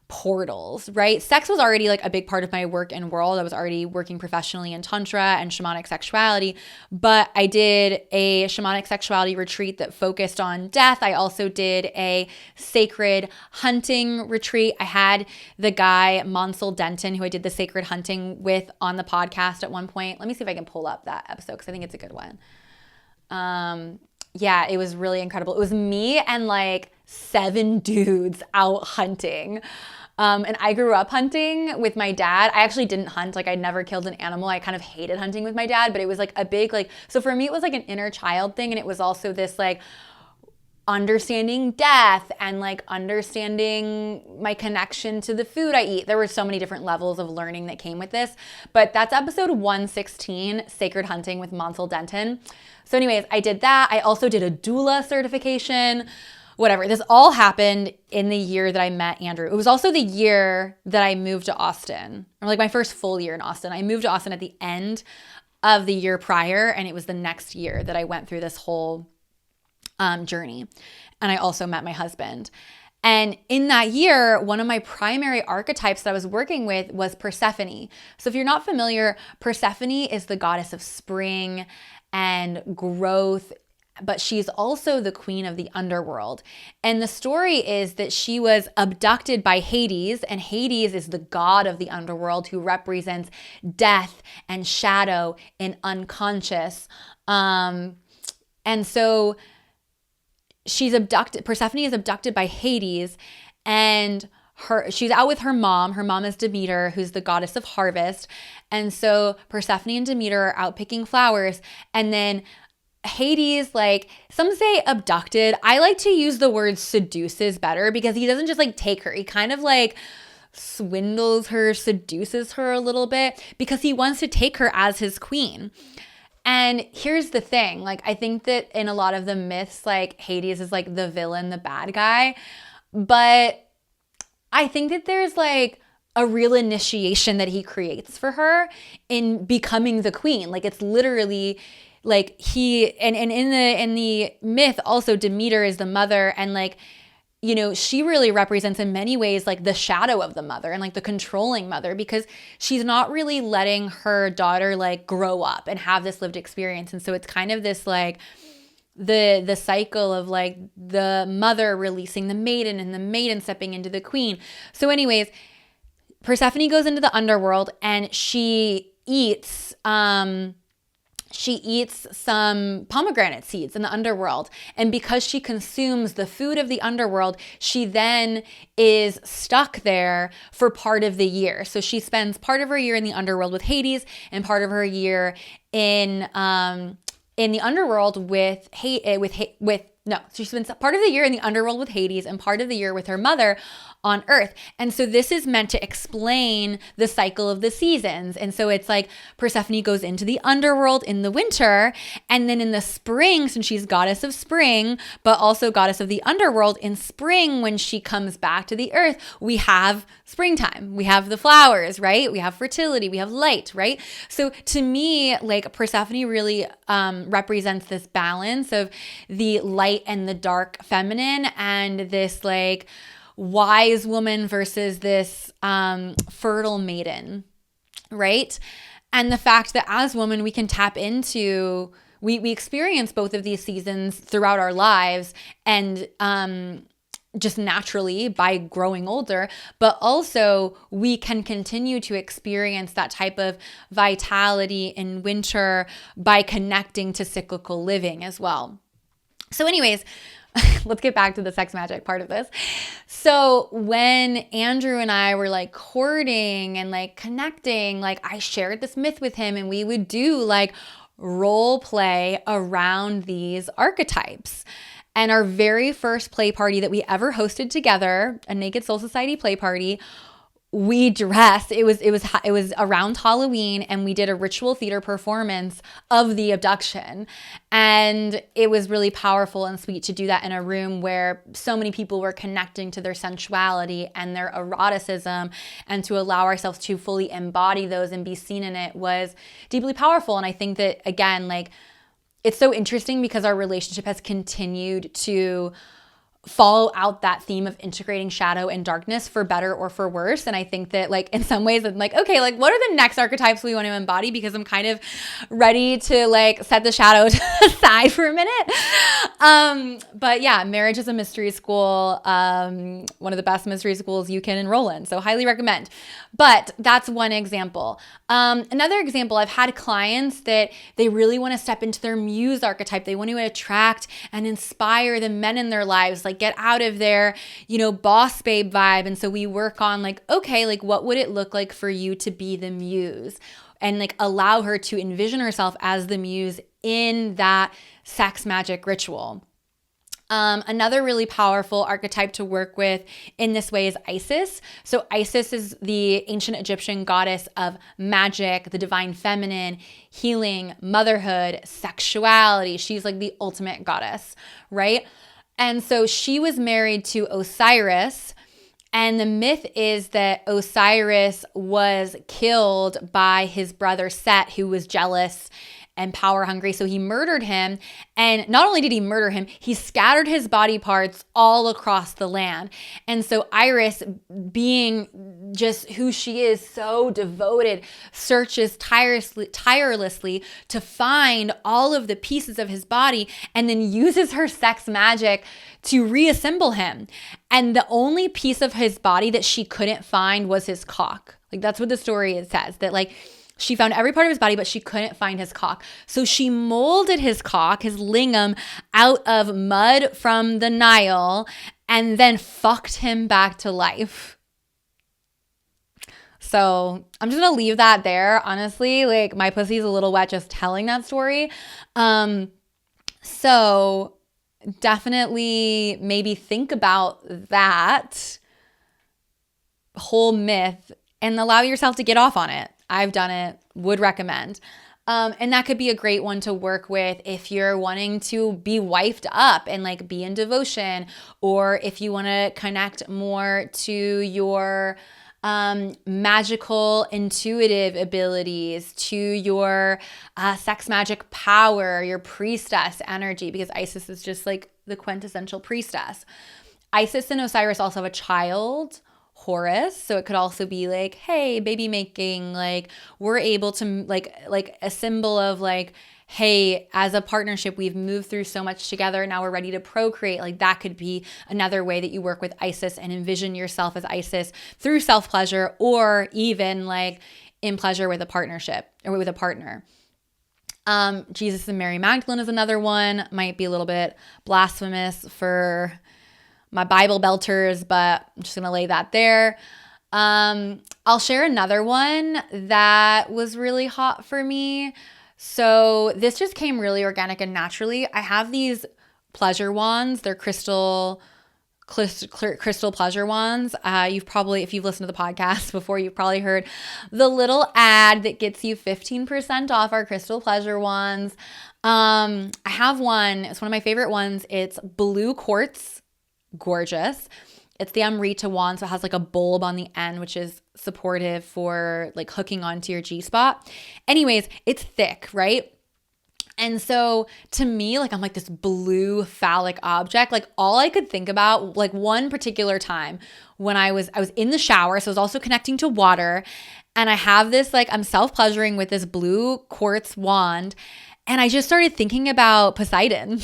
portals, right? Sex was already like a big part of my work and world. I was already working professionally in Tantra and shamanic sexuality, but I did a shamanic sexuality retreat that focused on death. I also did a sacred hunting retreat. I had the guy, Monsell Denton, who I did the sacred hunting with on the podcast at one point. Let me see if I can pull up that episode because I think it's a good one. Yeah, it was really incredible. It was me and like 7 dudes out hunting. And I grew up hunting with my dad. I actually didn't hunt. Like I never killed an animal. I kind of hated hunting with my dad, but it was like a big, like, so for me, it was like an inner child thing. And it was also this like understanding death and like understanding my connection to the food I eat. There were so many different levels of learning that came with this, but that's episode 116, Sacred Hunting with Monsell Denton. So anyways, I did that. I also did a doula certification, whatever. This all happened in the year that I met Andrew. It was also the year that I moved to Austin, or like my first full year in Austin. I moved to Austin at the end of the year prior, and it was the next year that I went through this whole journey. And I also met my husband. And in that year, one of my primary archetypes that I was working with was Persephone. So if you're not familiar, Persephone is the goddess of spring and growth but she's also the queen of the underworld. And the story is that she was abducted by Hades, and Hades is the god of the underworld who represents death and shadow and unconscious. And so Persephone is abducted by Hades, and she's out with her mom. Her mom is Demeter, who's the goddess of harvest. And so Persephone and Demeter are out picking flowers, and then Hades, like, some say abducted. I like to use the word seduces better, because he doesn't just like take her. He kind of like swindles her, seduces her a little bit, because he wants to take her as his queen. And here's the thing, like, I think that in a lot of the myths, like, Hades is like the villain, the bad guy. But I think that there's like a real initiation that he creates for her in becoming the queen. Like, it's literally like and in the myth also, Demeter is the mother, and like, you know, she really represents in many ways like the shadow of the mother and like the controlling mother, because she's not really letting her daughter like grow up and have this lived experience. And so it's kind of this like the cycle of like the mother releasing the maiden and the maiden stepping into the queen. So anyways, Persephone goes into the underworld, and she eats some pomegranate seeds in the underworld. And because she consumes the food of the underworld, she then is stuck there for part of the year. So she spends part of her year in the underworld with Hades, and part of her year in the underworld she spends part of the year in the underworld with Hades and part of the year with her mother on Earth. And so this is meant to explain the cycle of the seasons. And so it's like Persephone goes into the underworld in the winter, and then in the spring, since she's goddess of spring, but also goddess of the underworld, in spring, when she comes back to the earth, we have springtime. We have the flowers, right? We have fertility, we have light, right? So to me, like, Persephone really represents this balance of the light and the dark feminine, and this like wise woman versus this fertile maiden, right? And the fact that as women, we can tap into, we experience both of these seasons throughout our lives, and just naturally by growing older, but also we can continue to experience that type of vitality in winter by connecting to cyclical living as well. So anyways, let's get back to the sex magic part of this. So when Andrew and I were like courting and like connecting, like I shared this myth with him, and we would do like role play around these archetypes. And our very first play party that we ever hosted together, a Naked Soul Society play party, we dressed, it was around Halloween, and we did a ritual theater performance of the abduction. And it was really powerful and sweet to do that in a room where so many people were connecting to their sensuality and their eroticism, and to allow ourselves to fully embody those and be seen in it was deeply powerful. And I think that, again, like, it's so interesting because our relationship has continued to follow out that theme of integrating shadow and darkness for better or for worse. And I think that, like, in some ways I'm like, okay, like, what are the next archetypes we want to embody? Because I'm kind of ready to like set the shadow aside for a minute. But yeah, marriage is a mystery school. One of the best mystery schools you can enroll in. So highly recommend. But that's one example. Another example, I've had clients that they really want to step into their muse archetype. They want to attract and inspire the men in their lives, like get out of their, boss babe vibe. And so we work on like, okay, like what would it look like for you to be the muse? And like allow her to envision herself as the muse in that sex magic ritual. Another really powerful archetype to work with in this way is Isis. So Isis is the ancient Egyptian goddess of magic, the divine feminine, healing, motherhood, sexuality. She's like the ultimate goddess, right? And so she was married to Osiris. And the myth is that Osiris was killed by his brother Set, who was jealous and power hungry. So he murdered him. And not only did he murder him, he scattered his body parts all across the land. And so Iris, being just who she is, so devoted, searches tirelessly to find all of the pieces of his body and then uses her sex magic to reassemble him. And the only piece of his body that she couldn't find was his cock. Like, that's what the story says, that like she found every part of his body, but she couldn't find his cock. So she molded his cock, his lingam, out of mud from the Nile and then fucked him back to life. So I'm just gonna leave that there. Honestly, like, my pussy's a little wet just telling that story. So definitely maybe think about that whole myth and allow yourself to get off on it. I've done it, would recommend. And that could be a great one to work with if you're wanting to be wifed up and like be in devotion, or if you want to connect more to your magical, intuitive abilities, to your sex magic power, your priestess energy, because Isis is just like the quintessential priestess. Isis and Osiris also have a child, Horus. So it could also be like, hey, baby making, like we're able to like a symbol of like, hey, as a partnership, we've moved through so much together. Now we're ready to procreate. Like, that could be another way that you work with Isis and envision yourself as Isis through self-pleasure, or even like in pleasure with a partnership or with a partner. Jesus and Mary Magdalene is another one. Might be a little bit blasphemous for my Bible belters, but I'm just going to lay that there. I'll share another one that was really hot for me. So this just came really organic and naturally. I have these pleasure wands. They're crystal pleasure wands. You've probably, if you've listened to the podcast before, you've probably heard the little ad that gets you 15% off our crystal pleasure wands. I have one. It's one of my favorite ones. It's blue quartz. Gorgeous. It's the Amrita wand, so it has like a bulb on the end, which is supportive for like hooking onto your G-spot. Anyways, it's thick, right? And so to me, like, I'm like this blue phallic object. Like, all I could think about, like, one particular time when I was in the shower, so I was also connecting to water, and I have this, like, I'm self-pleasuring with this blue quartz wand, and I just started thinking about Poseidon.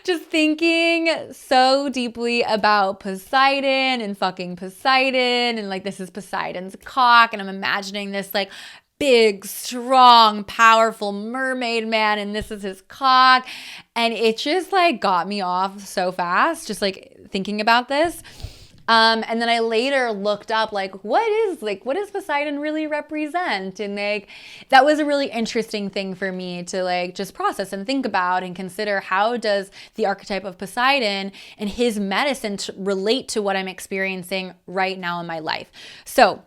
Just thinking so deeply about Poseidon and fucking Poseidon, and like, this is Poseidon's cock, and I'm imagining this like big, strong, powerful mermaid man, and this is his cock, and it just like got me off so fast just like thinking about this. And then I later looked up like, what does Poseidon really represent? And like, that was a really interesting thing for me to like just process and think about and consider, how does the archetype of Poseidon and his medicine relate to what I'm experiencing right now in my life? So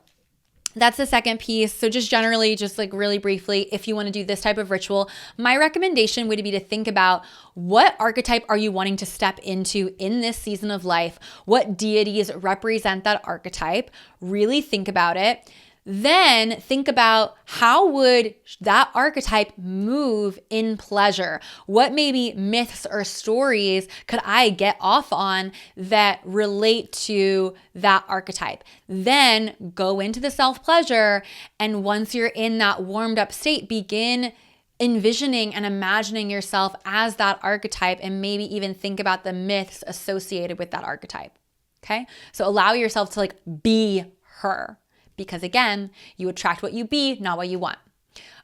that's the second piece. So just generally, just like really briefly, if you want to do this type of ritual, my recommendation would be to think about, what archetype are you wanting to step into in this season of life? What deities represent that archetype? Really think about it. Then think about, how would that archetype move in pleasure? What maybe myths or stories could I get off on that relate to that archetype? Then go into the self-pleasure, and once you're in that warmed up state, begin envisioning and imagining yourself as that archetype, and maybe even think about the myths associated with that archetype. Okay? So allow yourself to like be her. Because again, you attract what you be, not what you want.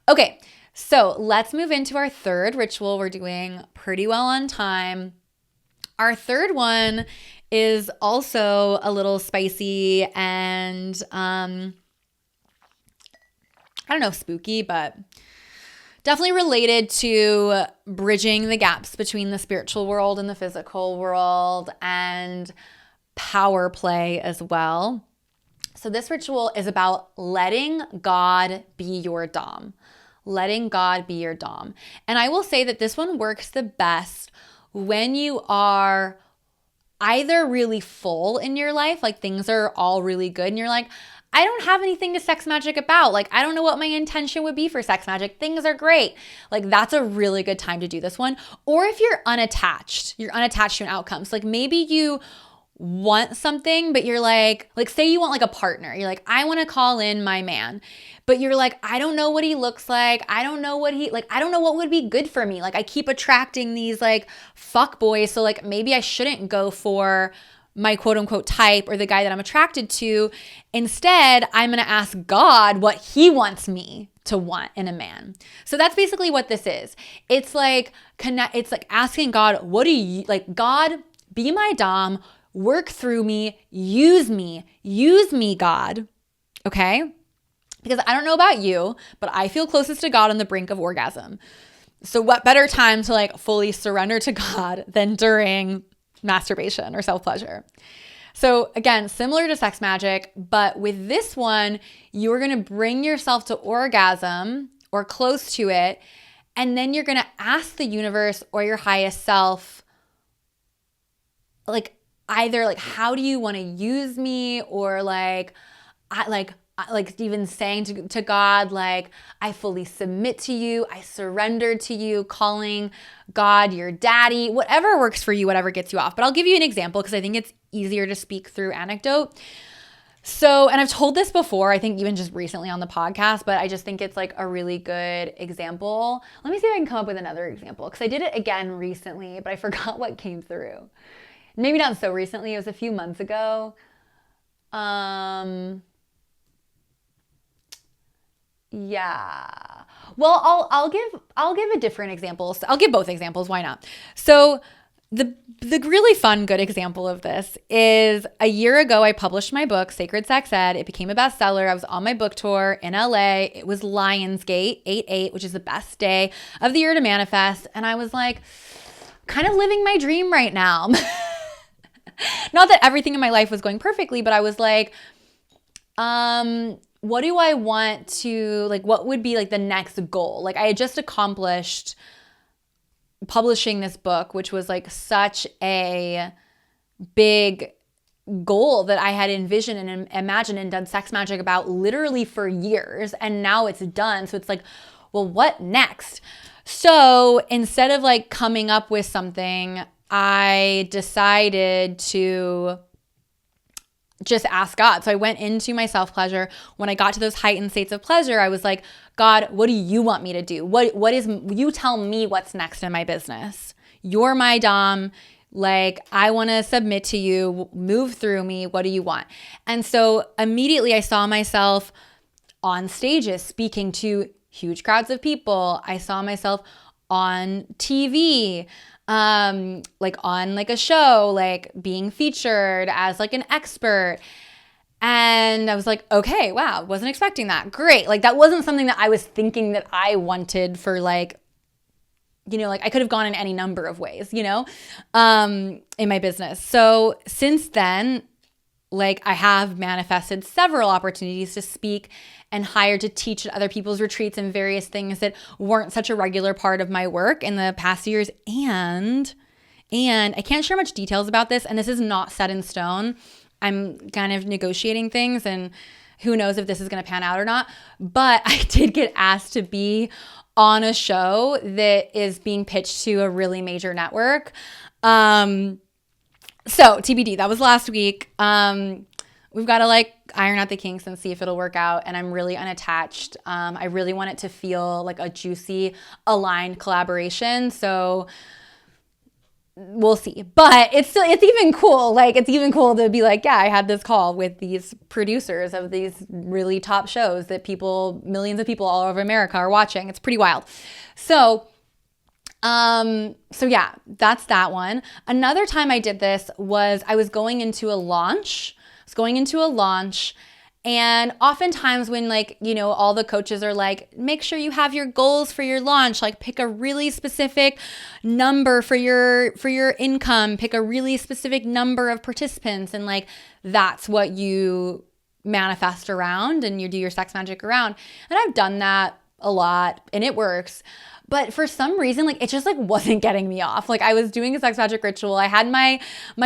Okay, so let's move into our third ritual. We're doing pretty well on time. Our third one is also a little spicy and, I don't know, spooky, but definitely related to bridging the gaps between the spiritual world and the physical world, and power play as well. So this ritual is about letting God be your dom. Letting God be your dom. And I will say that this one works the best when you are either really full in your life, like things are all really good, and you're like, I don't have anything to sex magic about. Like, I don't know what my intention would be for sex magic. Things are great. Like, that's a really good time to do this one. Or if you're unattached to an outcome. So like maybe you want something, but you're like say you want like a partner. You're like, I want to call in my man. But you're like, I don't know what he looks like. I don't know what would be good for me. Like, I keep attracting these like fuck boys. So like maybe I shouldn't go for my quote unquote type or the guy that I'm attracted to. Instead, I'm going to ask God what he wants me to want in a man. So that's basically what this is. It's like asking God, what do you like? God, be my dom, work through me, use me, God. Okay? Because I don't know about you, but I feel closest to God on the brink of orgasm. So what better time to like fully surrender to God than during masturbation or self-pleasure? So again, similar to sex magic, but with this one, you're going to bring yourself to orgasm or close to it. And then you're going to ask the universe or your highest self, like either like, how do you want to use me? Or like even saying to God, like, I fully submit to you. I surrender to you, calling God your daddy, whatever works for you, whatever gets you off. But I'll give you an example because I think it's easier to speak through anecdote. So, and I've told this before, I think even just recently on the podcast, but I just think it's like a really good example. Let me see if I can come up with another example because I did it again recently, but I forgot what came through. Maybe not so recently. It was a few months ago. Yeah. Well, I'll give a different example. So I'll give both examples. Why not? So the really fun, good example of this is a year ago, I published my book, Sacred Sex Ed. It became a bestseller. I was on my book tour in LA. It was Lionsgate 8/8, which is the best day of the year to manifest. And I was like, kind of living my dream right now. Not that everything in my life was going perfectly, but I was like, what do I want to, like, what would be like the next goal? Like, I had just accomplished publishing this book, which was like such a big goal that I had envisioned and imagined and done sex magic about literally for years. And now it's done. So it's like, well, what next? So instead of like coming up with something, I decided to just ask God. So I went into my self-pleasure. When I got to those heightened states of pleasure, I was like, God, what do you want me to do? You tell me what's next in my business. You're my dom. Like, I want to submit to you, move through me. What do you want? And so immediately I saw myself on stages speaking to huge crowds of people. I saw myself on TV, like on like a show, like being featured as like an expert. And I was like, okay, wow, wasn't expecting that. Great. Like, that wasn't something that I was thinking that I wanted for like, you know, like I could have gone in any number of ways, you know, in my business. So since then, like, I have manifested several opportunities to speak and hired to teach at other people's retreats and various things that weren't such a regular part of my work in the past years. And I can't share much details about this, and this is not set in stone. I'm kind of negotiating things, and who knows if this is going to pan out or not. But I did get asked to be on a show that is being pitched to a really major network. So TBD, that was last week. We've got to like iron out the kinks and see if it'll work out. And I'm really unattached. I really want it to feel like a juicy, aligned collaboration. So we'll see. But it's even cool. Like, it's even cool to be like, yeah, I had this call with these producers of these really top shows that millions of people all over America are watching. It's pretty wild. So yeah, that's that one. Another time I did this was I was going into a launch. And oftentimes when, like, you know, all the coaches are like, make sure you have your goals for your launch, like pick a really specific number for your income, pick a really specific number of participants. And like, that's what you manifest around and you do your sex magic around. And I've done that a lot and it works. But for some reason, like it just like wasn't getting me off. Like I was doing a sex magic ritual. I had my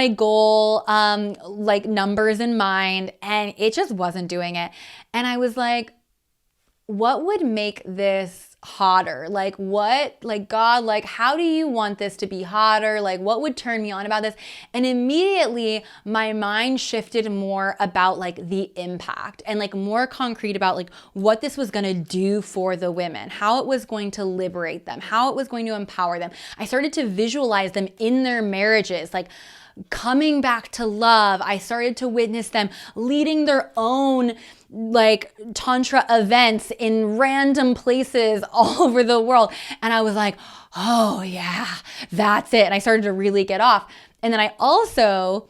goal like numbers in mind, and it just wasn't doing it. And I was like, what would make this hotter? Like what, like God, like how do you want this to be hotter? Like what would turn me on about this? And immediately my mind shifted more about like the impact and like more concrete about like what this was going to do for the women, how it was going to liberate them, how it was going to empower them. I started to visualize them in their marriages, like coming back to love. I started to witness them leading their own like Tantra events in random places all over the world. And I was like, oh yeah, that's it. And I started to really get off. And then I also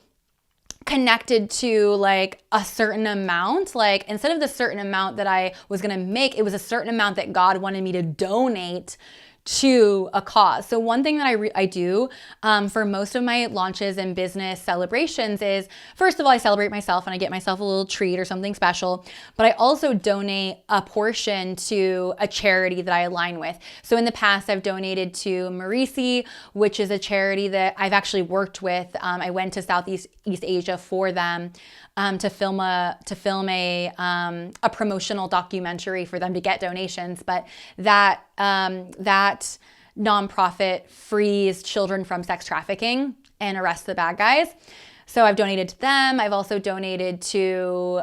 connected to like a certain amount, like instead of the certain amount that I was going to make, it was a certain amount that God wanted me to donate to a cause. So one thing that I do for most of my launches and business celebrations is, first of all, I celebrate myself and I get myself a little treat or something special, but I also donate a portion to a charity that I align with. So in the past, I've donated to Marisi, which is a charity that I've actually worked with. I went to Southeast Asia for them to film a promotional documentary for them to get donations, but that nonprofit frees children from sex trafficking and arrests the bad guys. So I've donated to them. I've also donated to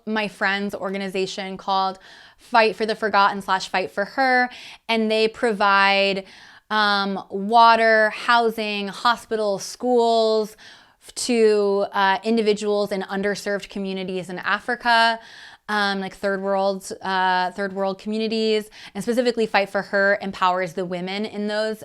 my friend's organization called Fight for the Forgotten / Fight for Her, and they provide water, housing, hospitals, schools to individuals in underserved communities in Africa, like third world communities, and specifically Fight for Her empowers the women in those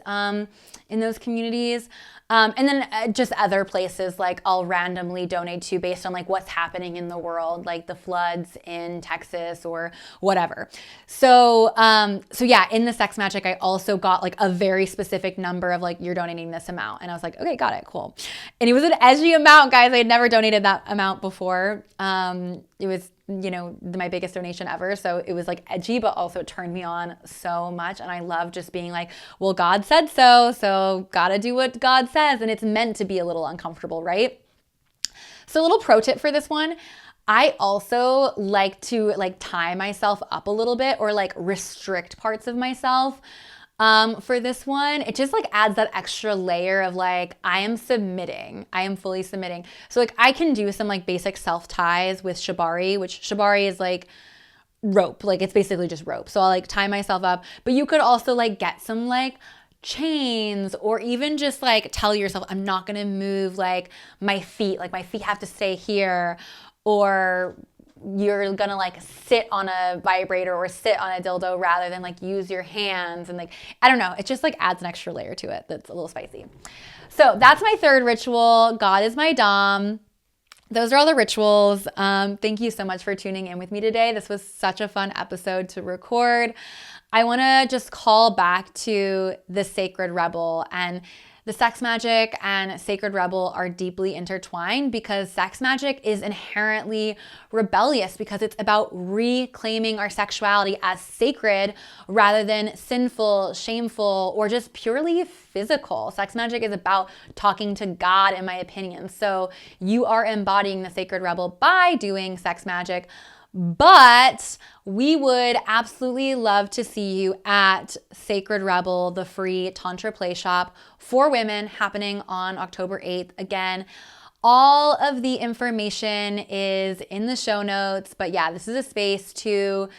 communities. And then just other places like I'll randomly donate to based on like what's happening in the world, like the floods in Texas or whatever. So yeah, in the sex magic, I also got like a very specific number of like, you're donating this amount. And I was like, okay, got it, cool. And it was an edgy amount, guys. I had never donated that amount before. It was, my biggest donation ever. So it was like edgy, but also turned me on so much. And I love just being like, well, God said so. So gotta do what God says. And it's meant to be a little uncomfortable, right? So a little pro tip for this one. I also like to like tie myself up a little bit or like restrict parts of myself. For this one, it just like adds that extra layer of like, I am fully submitting. So like I can do some like basic self ties with shibari, which shibari is like rope. Like it's basically just rope. So I'll like tie myself up, but you could also like get some like chains or even just like tell yourself, I'm not going to move like my feet have to stay here, or you're gonna like sit on a vibrator or sit on a dildo rather than like use your hands. And like, I don't know, it just like adds an extra layer to it that's a little spicy. So that's my third ritual. God is my Dom. Those are all the rituals. Thank you so much for tuning in with me today. This was such a fun episode to record. I wanna just call back to the Sacred Rebel, and the sex magic and sacred rebel are deeply intertwined because sex magic is inherently rebellious because it's about reclaiming our sexuality as sacred rather than sinful, shameful, or just purely physical. Sex magic is about talking to God, in my opinion. So you are embodying the sacred rebel by doing sex magic. But we would absolutely love to see you at Sacred Rebel, the free Tantra Playshop for women happening on October 8th. Again, all of the information is in the show notes. But yeah, this is a space to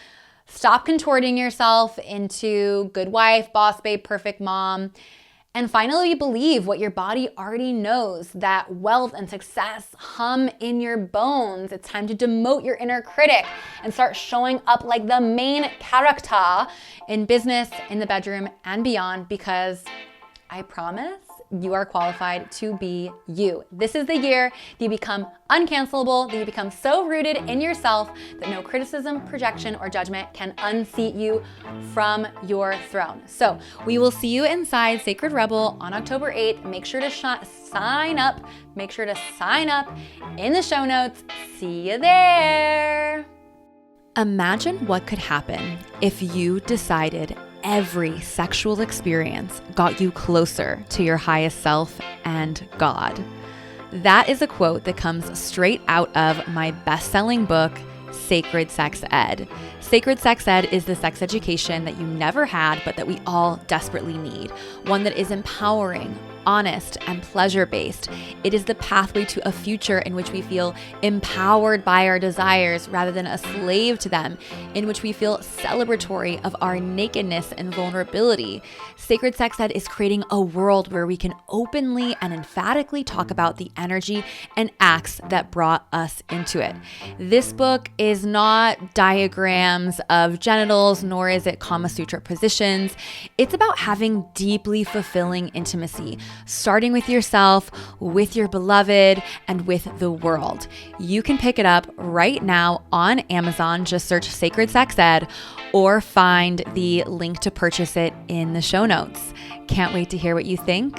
stop contorting yourself into good wife, boss babe, perfect mom, and finally believe what your body already knows, that wealth and success hum in your bones. It's time to demote your inner critic and start showing up like the main character in business, in the bedroom, and beyond, because I promise you are qualified to be you. This is the year that you become uncancelable, that you become so rooted in yourself that no criticism, projection, or judgment can unseat you from your throne. So we will see you inside Sacred Rebel on October 8th. Make sure to sign up. Make sure to sign up in the show notes. See you there. Imagine what could happen if you decided every sexual experience got you closer to your highest self and God. That is a quote that comes straight out of my best-selling book, Sacred Sex Ed. Sacred Sex Ed is the sex education that you never had, but that we all desperately need. One that is empowering, honest, and pleasure-based. It is the pathway to a future in which we feel empowered by our desires rather than a slave to them, in which we feel celebratory of our nakedness and vulnerability. Sacred Sex Ed is creating a world where we can openly and emphatically talk about the energy and acts that brought us into it. This book is not diagrams of genitals, nor is it Kama Sutra positions. It's about having deeply fulfilling intimacy, starting with yourself, with your beloved, and with the world. You can pick it up right now on Amazon. Just search Sacred Sex Ed or find the link to purchase it in the show notes. Can't wait to hear what you think.